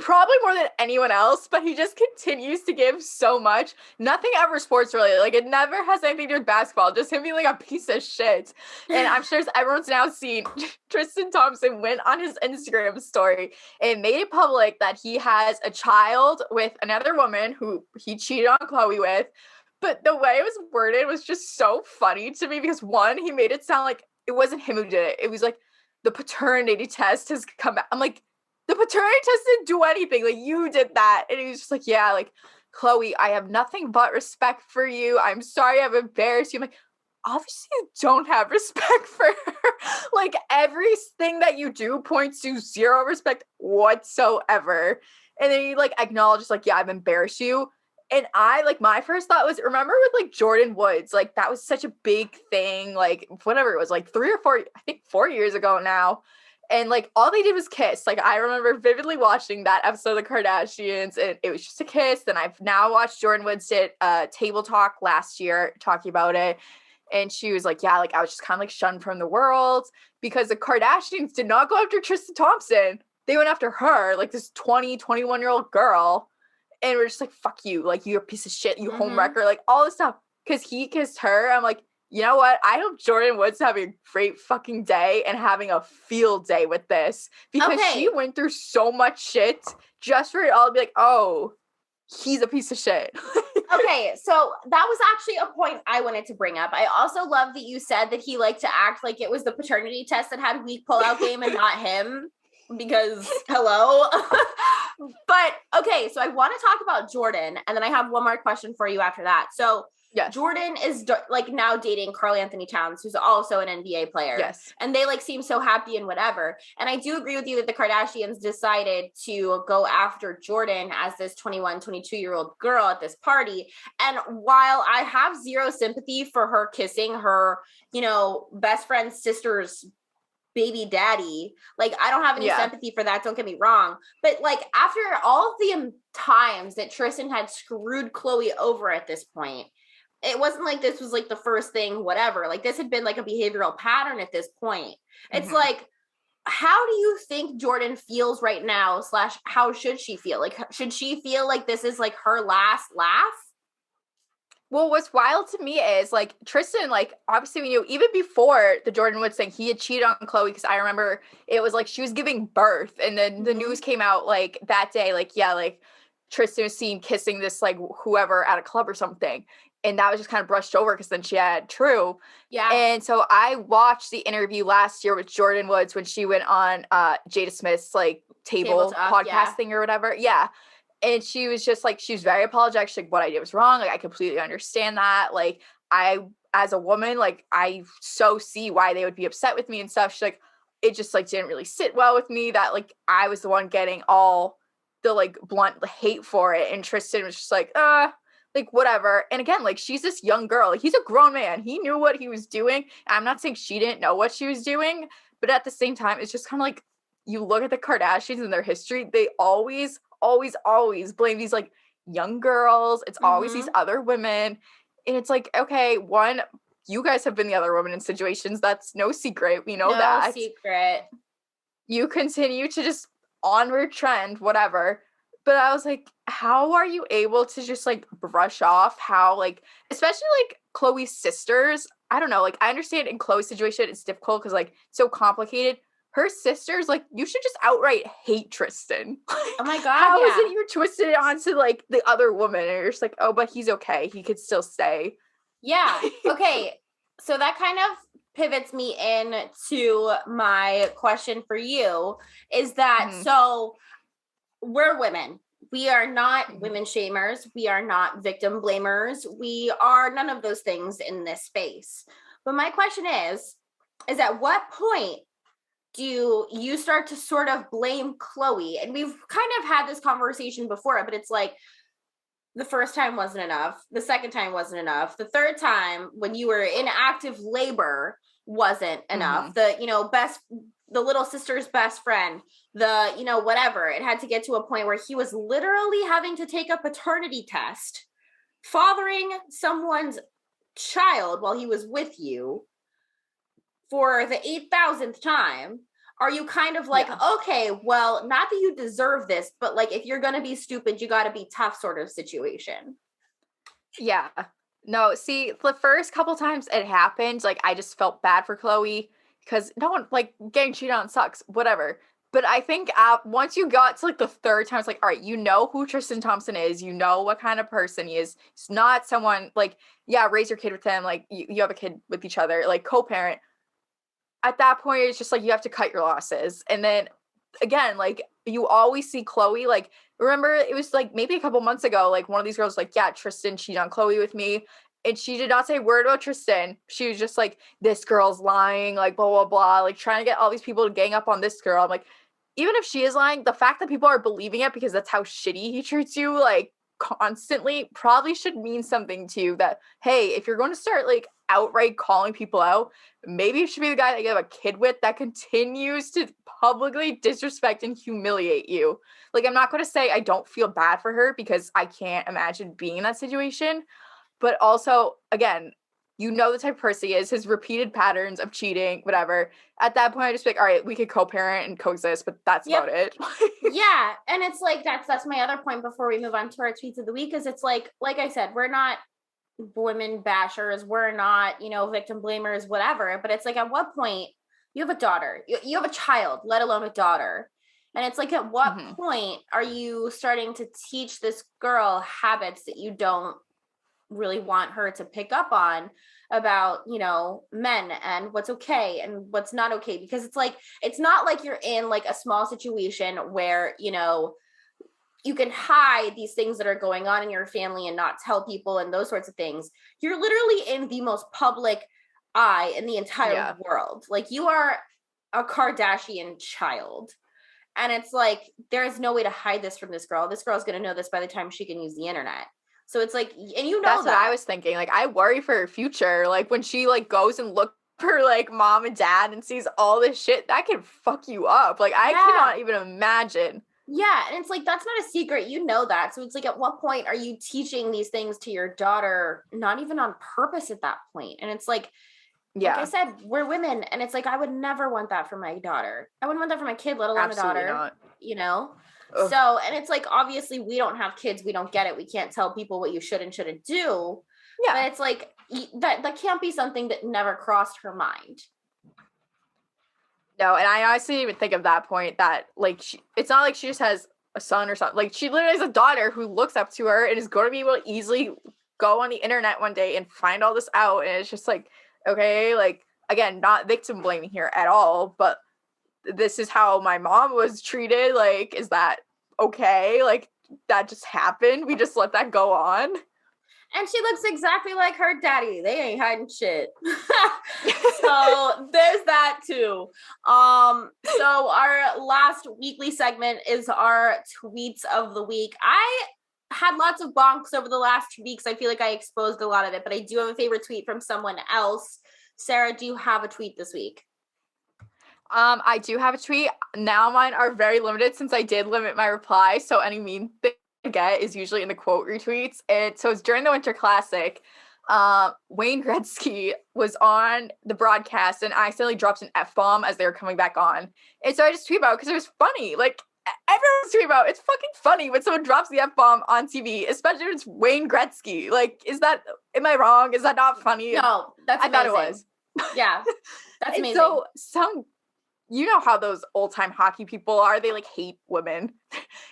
probably more than anyone else, but he just continues to give so much. Nothing ever sports related. Like, it never has anything to do with basketball. Just him being like a piece of shit. And I'm sure everyone's now seen Tristan Thompson went on his Instagram story and made it public that he has a child with another woman who he cheated on Chloe with. But the way it was worded was just so funny to me because, one, he made it sound like it wasn't him who did it. It was like the paternity test has come back. I'm like, the paternity test didn't do anything. Like, you did that. And he was just like, yeah, like, Chloe, I have nothing but respect for you. I'm sorry I've embarrassed you. I'm like, obviously you don't have respect for her. Like, everything that you do points to zero respect whatsoever. And then he, like, acknowledges, like, yeah, I've embarrassed you. And I, like, my first thought was, remember with, like, Jordan Woods? Like, that was such a big thing. Like, whatever it was, like, 4 years ago now. And, like, all they did was kiss. Like, I remember vividly watching that episode of the Kardashians, and it was just a kiss. And I've now watched Jordan Woods did Table Talk last year talking about it. And she was like, yeah, like, I was just kind of, like, shunned from the world because the Kardashians did not go after Tristan Thompson. They went after her, like, this 21-year-old girl. And we're just like, fuck you. Like, you're a piece of shit. You homewrecker. Like, all this stuff. Because he kissed her. I'm like, you know what? I hope Jordan Woods having a great fucking day and having a field day with this because she went through so much shit just for it all to be like, oh, he's a piece of shit. Okay, so that was actually a point I wanted to bring up. I also love that you said that he liked to act like it was the paternity test that had weak pullout game and not him because, hello. But, okay, so I want to talk about Jordan, and then I have one more question for you after that. So, yes. Jordan is like now dating Karl Anthony Towns, who's also an NBA player. Yes. And they like seem so happy and whatever. And I do agree with you that the Kardashians decided to go after Jordan as this 21, 22-year-old girl at this party. And while I have zero sympathy for her kissing her, you know, best friend's sister's baby daddy, like, I don't have any sympathy for that, don't get me wrong, but like, after all the times that Tristan had screwed Chloe over at this point, it wasn't like this was like the first thing, whatever, like, this had been like a behavioral pattern at this point. It's like, how do you think Jordan feels right now, / how should she feel? Like, should she feel like this is like her last laugh? Well, what's wild to me is like Tristan, like obviously we knew even before the Jordan Woods thing, he had cheated on Chloe because I remember it was like she was giving birth, and then the news came out like that day, like yeah, like Tristan was seen kissing this like whoever at a club or something, and that was just kind of brushed over because then she had True. Yeah. And so I watched the interview last year with Jordan Woods when she went on Jada Smith's like table Tabletop, podcast thing or whatever. Yeah. And she was just like, she was very apologetic. She's like, what I did was wrong. Like, I completely understand that. Like, I, as a woman, like, I so see why they would be upset with me and stuff. She's like, it just like didn't really sit well with me that like I was the one getting all the like blunt hate for it. And Tristan was just like whatever. And again, like she's this young girl. Like, he's a grown man. He knew what he was doing. I'm not saying she didn't know what she was doing, but at the same time, it's just kind of like you look at the Kardashians and their history, they always blame these like young girls. It's always these other women. And it's like, okay, one, you guys have been the other woman in situations. That's no secret. We know that. No secret. You continue to just onward trend, whatever. But I was like, how are you able to just like brush off how like, especially like Chloe's sisters? I don't know. Like, I understand in Chloe's situation, it's difficult because like so complicated. Her sisters, like, you should just outright hate Tristan. Oh my God. How is it you twisted it onto like the other woman? And you're just like, oh, but he's okay. He could still stay. Yeah. Okay. So that kind of pivots me into my question for you is that so we're women. We are not women shamers. We are not victim blamers. We are none of those things in this space. But my question is at what point do you start to sort of blame Chloe? And we've kind of had this conversation before, but it's like the first time wasn't enough. The second time wasn't enough. The third time when you were in active labor wasn't enough. The little sister's best friend, whatever. It had to get to a point where he was literally having to take a paternity test, fathering someone's child while he was with you for the 8,000th time. Are you kind of like, okay, well, not that you deserve this, but like, if you're going to be stupid, you got to be tough sort of situation? Yeah. No, see, the first couple times it happened, like, I just felt bad for Chloe because no one, like, getting cheated on sucks, whatever. But I think once you got to, like, the third time, it's like, all right, you know who Tristan Thompson is. You know what kind of person he is. It's not someone, like, yeah, raise your kid with him. Like, you have a kid with each other, like, co-parent. At that point, it's just like you have to cut your losses. And then again, like you always see Chloe, like remember it was like maybe a couple months ago, like one of these girls like, yeah, Tristan cheated on Chloe with me. And she did not say a word about Tristan. She was just like, this girl's lying, like blah, blah, blah, like trying to get all these people to gang up on this girl. I'm like, even if she is lying, the fact that people are believing it because that's how shitty he treats you, like constantly probably should mean something to you that, hey, if you're going to start like outright calling people out, maybe you should be the guy that you have a kid with that continues to publicly disrespect and humiliate you. Like, I'm not going to say I don't feel bad for her because I can't imagine being in that situation. But also, again, you know the type of person he is, his repeated patterns of cheating, whatever. At that point, I just be like, all right, we could co-parent and coexist, but that's about it. Yeah. And it's like, that's my other point before we move on to our tweets of the week, is it's like I said, we're not women bashers. We're not, victim blamers, whatever. But it's like, at what point you have a daughter, you have a child, let alone a daughter. And it's like, at what point are you starting to teach this girl habits that you don't really want her to pick up on about, men and what's okay and what's not okay? Because it's like, it's not like you're in like a small situation where, you can hide these things that are going on in your family and not tell people and those sorts of things. You're literally in the most public eye in the entire world. Like, you are a Kardashian child. And it's like, there's no way to hide this from this girl. This girl's going to know this by the time she can use the internet. So it's like, and that's what I was thinking. Like, I worry for her future. Like, when she like goes and looks for like mom and dad and sees all this shit, that can fuck you up. Like, I cannot even imagine. Yeah. And it's like, that's not a secret. You know that. So it's like, at what point are you teaching these things to your daughter, not even on purpose at that point? And it's like, like I said, we're women. And it's like, I would never want that for my daughter. I wouldn't want that for my kid, let alone Absolutely a daughter, not. So, and it's like, obviously we don't have kids. We don't get it. We can't tell people what you should and shouldn't do. Yeah. But it's like, that can't be something that never crossed her mind. No, and I honestly didn't even think of that point that, like, it's not like she just has a son or something. Like, she literally has a daughter who looks up to her and is going to be able to easily go on the internet one day and find all this out. And it's just like, okay, like, again, not victim blaming here at all, but this is how my mom was treated. Like, is that okay? Like, that just happened. We just let that go on. And she looks exactly like her daddy. They ain't hiding shit. So there's that too. So our last weekly segment is our tweets of the week. I had lots of bonks over the last 2 weeks. I feel like I exposed a lot of it, but I do have a favorite tweet from someone else. Sarah, do you have a tweet this week? I do have a tweet. Now mine are very limited since I did limit my reply. So any mean thing I get is usually in the quote retweets. And so it's during the Winter Classic. Wayne Gretzky was on the broadcast and accidentally dropped an F-bomb as they were coming back on. And so I just tweeted about it because it was funny. Like, everyone's tweeting about it. It's fucking funny when someone drops the F-bomb on TV, especially if it's Wayne Gretzky. Like, am I wrong? Is that not funny? No, that's amazing. I thought it was. Yeah, that's amazing. So you know how those old-time hockey people are. They, like, hate women.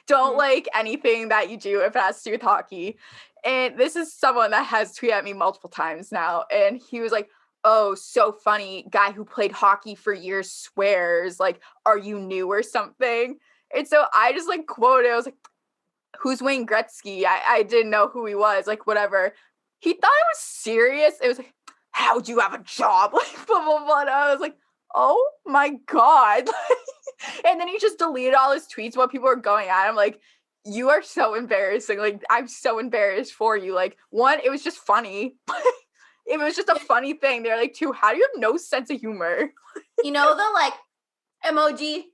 Don't like anything that you do if it has to do with hockey. And this is someone that has tweeted at me multiple times now. And he was like, oh, so funny. Guy who played hockey for years swears. Like, are you new or something? And so I just, like, quoted. I was like, who's Wayne Gretzky? I didn't know who he was. Like, whatever. He thought it was serious. It was like, how'd you have a job? Like, blah, blah, blah. And I was like, oh my God. And then he just deleted all his tweets while people were going at him. Like, you are so embarrassing. Like, I'm so embarrassed for you. Like, one, it was just funny. It was just a funny thing. They're like, two, how do you have no sense of humor? You know the, like, emoji?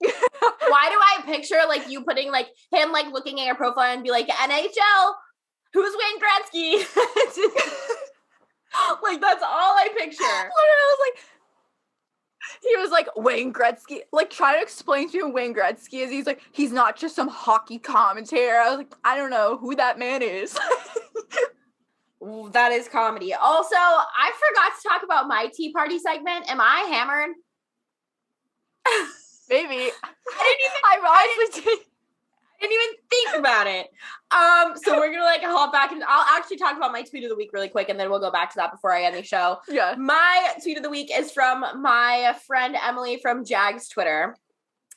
Why do I picture, like, you putting, like, him, like, looking at your profile and be like, NHL, who's Wayne Gretzky? Like, that's all I picture. I was like, he was like, Wayne Gretzky, like, trying to explain to me who Wayne Gretzky is. He's like, he's not just some hockey commentator. I was like, I don't know who that man is. That is comedy. Also, I forgot to talk about my tea party segment. Am I hammered? Maybe. I didn't even think about it. So we're gonna, like, hop back and I'll actually talk about my tweet of the week really quick, and then we'll go back to that before I end the show. Yeah. My tweet of the week is from my friend Emily from Jags Twitter.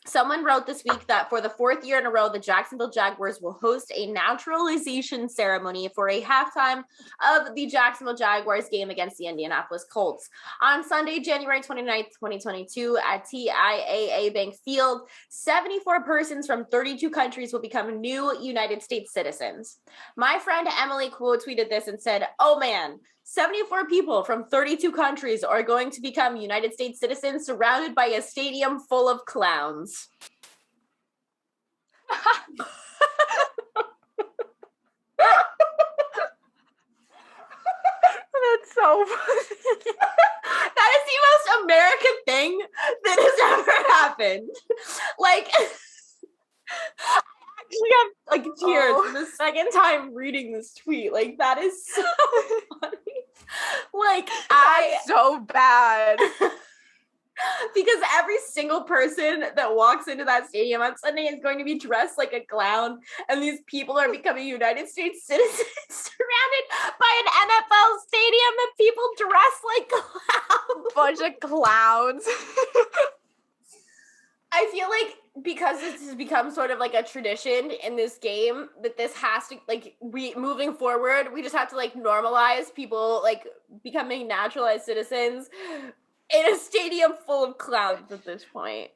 Someone wrote this week that for the 4th year in a row, the Jacksonville Jaguars will host a naturalization ceremony for a halftime of the Jacksonville Jaguars game against the Indianapolis Colts. On Sunday, January 29th, 2022 at TIAA Bank Field, 74 persons from 32 countries will become new United States citizens. My friend Emily quote tweeted this and said, oh man, 74 people from 32 countries are going to become United States citizens surrounded by a stadium full of clowns. That's so funny. That is the most American thing that has ever happened. Like, we have, like, tears for the second time reading this tweet. Like, that is so funny. Like, That's so bad. Because every single person that walks into that stadium on Sunday is going to be dressed like a clown, and these people are becoming United States citizens surrounded by an NFL stadium and people dress like clowns. Bunch of clowns. I feel like because this has become sort of like a tradition in this game, that this has to, like, moving forward, we just have to, like, normalize people, like, becoming naturalized citizens in a stadium full of clowns at this point.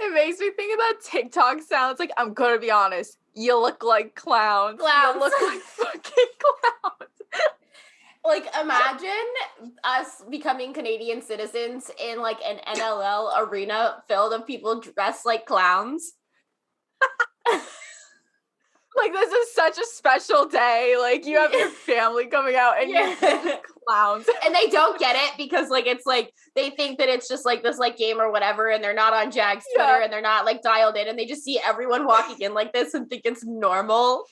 It makes me think of that TikTok sounds. Like, I'm gonna be honest, you look like clowns. You look like fucking clowns. Like, imagine us becoming Canadian citizens in, like, an NLL arena filled of people dressed like clowns. Like, this is such a special day. Like, you have your family coming out and you're clowns. And they don't get it because, like, it's like, they think that it's just, like, this, like, game or whatever, and they're not on Jags Twitter, and they're not, like, dialed in, and they just see everyone walking in like this and think it's normal.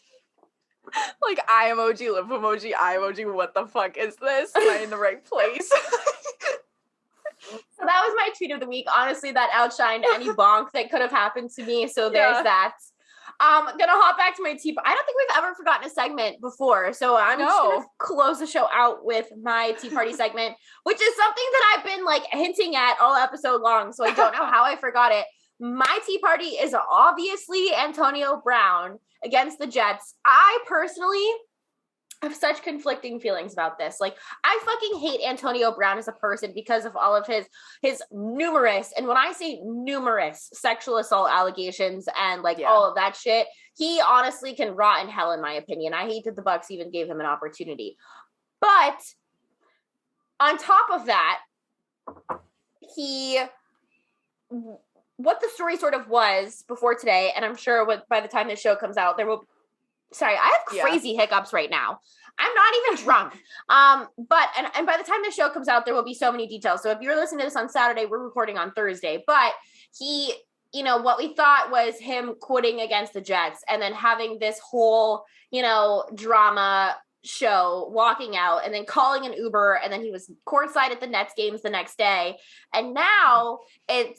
Like, eye emoji, lip emoji, eye emoji. What the fuck is this? Am I in the right place? So that was my tweet of the week. Honestly, that outshined any bonk that could have happened to me. So there's that. Gonna hop back to my tea. I don't think we've ever forgotten a segment before. So I'm just gonna close the show out with my tea party segment, which is something that I've been like hinting at all episode long. So I don't know how I forgot it. My tea party is obviously Antonio Brown against the Jets. I personally have such conflicting feelings about this. Like, I fucking hate Antonio Brown as a person because of all of his numerous, and when I say numerous, sexual assault allegations and all of that shit, he honestly can rot in hell, in my opinion. I hate that the Bucks even gave him an opportunity. But on top of that, what the story sort of was before today, and I'm sure by the time this show comes out, there will. Sorry, I have crazy hiccups right now. I'm not even drunk. But by the time the show comes out, there will be so many details. So if you're listening to this on Saturday, we're recording on Thursday. But he, what we thought was him quitting against the Jets and then having this whole, drama show, walking out and then calling an Uber, and then he was courtside at the Nets games the next day. And now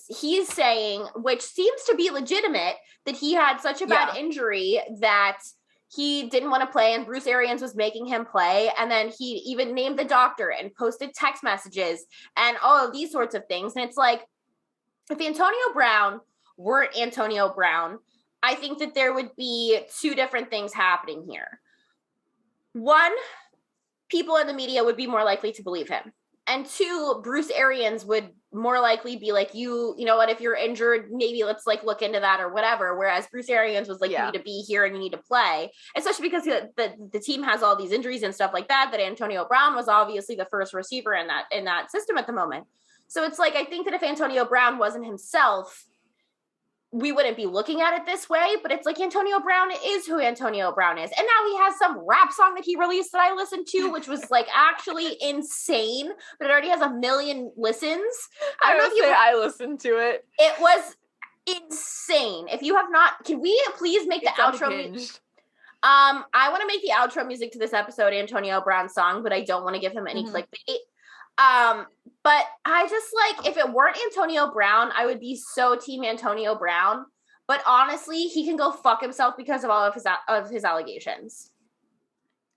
he's saying, which seems to be legitimate, that he had such a bad injury that he didn't want to play and Bruce Arians was making him play. And then he even named the doctor and posted text messages and all of these sorts of things. And it's like, if Antonio Brown weren't Antonio Brown, I think that there would be two different things happening here. One, people in the media would be more likely to believe him. And two, Bruce Arians would more likely be like, you know what, if you're injured, maybe let's look into that or whatever. Whereas Bruce Arians was like, you need to be here and you need to play, especially because the team has all these injuries and stuff like that Antonio Brown was obviously the first receiver in that system at the moment. So it's like, I think that if Antonio Brown wasn't himself, we wouldn't be looking at it this way, but it's like Antonio Brown is who Antonio Brown is. And now he has some rap song that he released that I listened to, which was actually insane, but it already has 1 million listens. I listened to it. It was insane. If you have not, can we please make the outro music? I want to make the outro music to this episode Antonio Brown song, but I don't want to give him any clickbait. But I just if it weren't Antonio Brown, I would be so team Antonio Brown. But honestly, he can go fuck himself because of all of his allegations.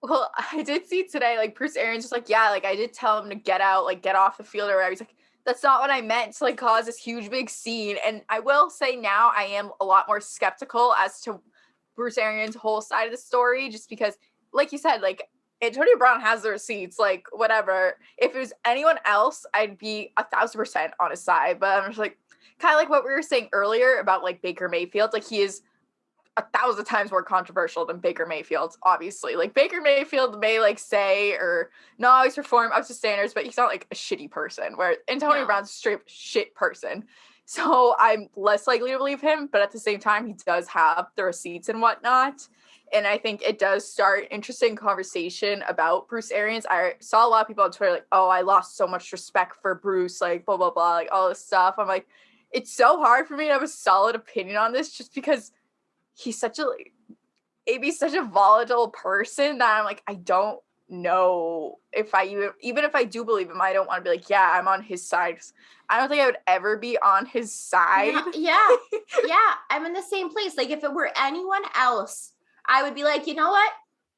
Well, I did see today, Bruce Arians was I did tell him to get out, get off the field or whatever. He's like, that's not what I meant to cause this huge big scene. And I will say now I am a lot more skeptical as to Bruce Arians' whole side of the story, just because, like you said, Antonio Brown has the receipts, whatever. If it was anyone else, I'd be 1,000% on his side. But I'm just kind of what we were saying earlier about Baker Mayfield. He is 1,000 times more controversial than Baker Mayfield, obviously. Baker Mayfield may say or not always perform up to standards, but he's not a shitty person, where Antonio Brown's a straight shit person. So I'm less likely to believe him, but at the same time, he does have the receipts and whatnot. And I think it does start interesting conversation about Bruce Arians. I saw a lot of people on Twitter oh, I lost so much respect for Bruce, blah, blah, blah, all this stuff. I'm it's so hard for me to have a solid opinion on this just because he's such a volatile person that I'm I don't know if even if I do believe him, I don't want to be I'm on his side. I don't think I would ever be on his side. Yeah. I'm in the same place. If it were anyone else, I would be you know what?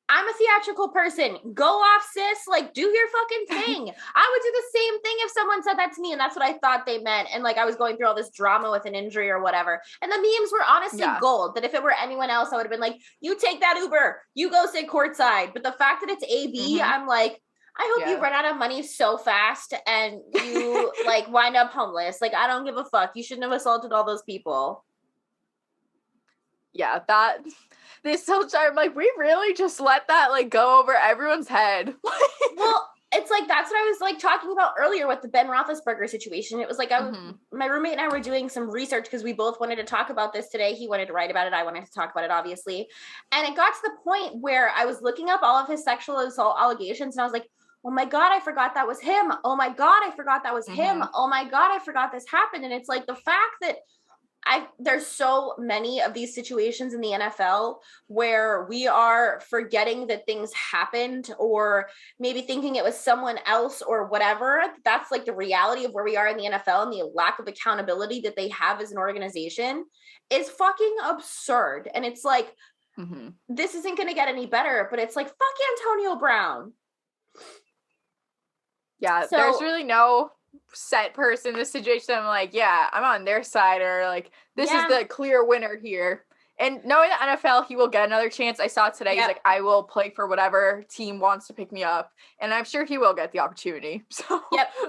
I'm a theatrical person. Go off, sis. Do your fucking thing. I would do the same thing if someone said that to me, and that's what I thought they meant. And I was going through all this drama with an injury or whatever. And the memes were honestly gold. That if it were anyone else, I would have been you take that Uber. You go sit courtside. But the fact that it's AB, I'm I hope you run out of money so fast and you wind up homeless. I don't give a fuck. You shouldn't have assaulted all those people. Yeah, this whole time, we really just let that go over everyone's head. Well, it's that's what I was talking about earlier with the Ben Roethlisberger situation. It was my roommate and I were doing some research because we both wanted to talk about this today. He wanted to write about it. I wanted to talk about it, obviously. And it got to the point where I was looking up all of his sexual assault allegations, and I was oh my God, I forgot that was him. Oh my God, I forgot that was him. Oh my God, I forgot this happened. And it's the fact that there's so many of these situations in the NFL where we are forgetting that things happened, or maybe thinking it was someone else or whatever. That's like the reality of where we are in the NFL, and the lack of accountability that they have as an organization is fucking absurd. And it's like, this isn't going to get any better, but it's like, fuck Antonio Brown. Yeah, so, there's really no set person in this situation. I'm like, yeah, I'm on their side, or like, this is the clear winner here. And knowing the NFL, he will get another chance. I saw today, he's like, I will play for whatever team wants to pick me up. And I'm sure he will get the opportunity. So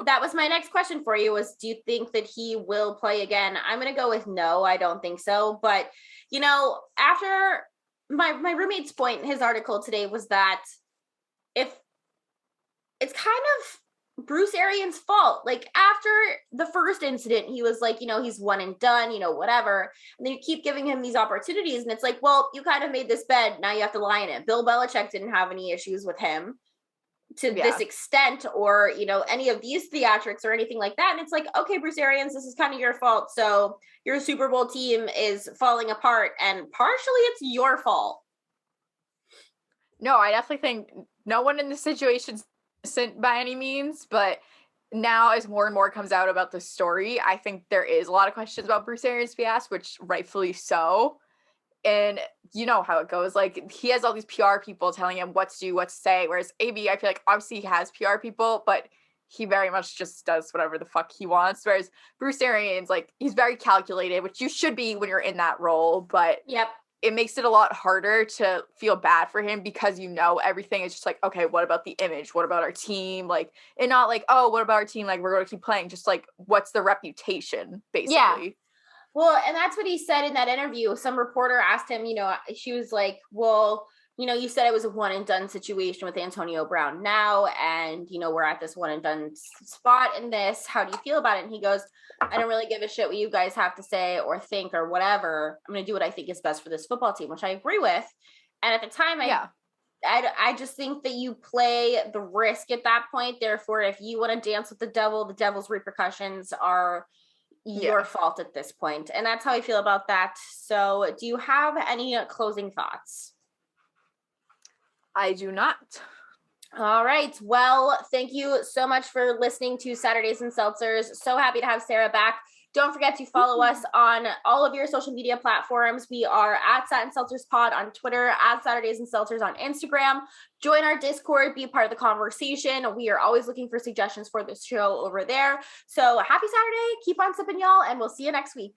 that was my next question for you, was do you think that he will play again? I'm going to go with no, I don't think so. But, you know, after my roommate's point in his article today was that if it's kind of Bruce Arians' fault. Like, after the first incident, he was like, you know, he's one and done, you know, whatever. And then you keep giving him these opportunities. And it's like, well, you kind of made this bed. Now you have to lie in it. Bill Belichick didn't have any issues with him to this extent, or, you know, any of these theatrics or anything like that. And it's like, okay, Bruce Arians, this is kind of your fault. So your Super Bowl team is falling apart, and partially it's your fault. No, I definitely think no one in this situation's innocent by any means, but now as more and more comes out about the story, I think there is a lot of questions about Bruce Arians to be asked, which rightfully so. And you know how it goes. Like, he has all these PR people telling him what to do, what to say, whereas AB, I feel like obviously he has PR people, but he very much just does whatever the fuck he wants. Whereas Bruce Arians, like, he's very calculated, which you should be when you're in that role, but it makes it a lot harder to feel bad for him, because you know everything is just like, okay, what about the image? What about our team? Like, and not like, oh, what about our team? Like, we're going to keep playing. Just like, what's the reputation, basically? Yeah. Well, and that's what he said in that interview. Some reporter asked him, you know, she was like, well, you know, you said it was a one and done situation with Antonio Brown now, and, you know, we're at this one and done spot in this. How do you feel about it? And he goes, I don't really give a shit what you guys have to say or think or whatever. I'm going to do what I think is best for this football team, which I agree with. And at the time, I just think that you play the risk at that point. Therefore, if you want to dance with the devil's repercussions are your fault at this point. And that's how I feel about that. So do you have any closing thoughts? I do not. All right. Well, thank you so much for listening to Saturdays and Seltzers. So happy to have Sarah back. Don't forget to follow us on all of your social media platforms. We are at SaturdaysNSeltzers Pod on Twitter, at Saturdays and Seltzers on Instagram. Join our Discord, be a part of the conversation. We are always looking for suggestions for this show over there. So happy Saturday. Keep on sipping, y'all, and we'll see you next week.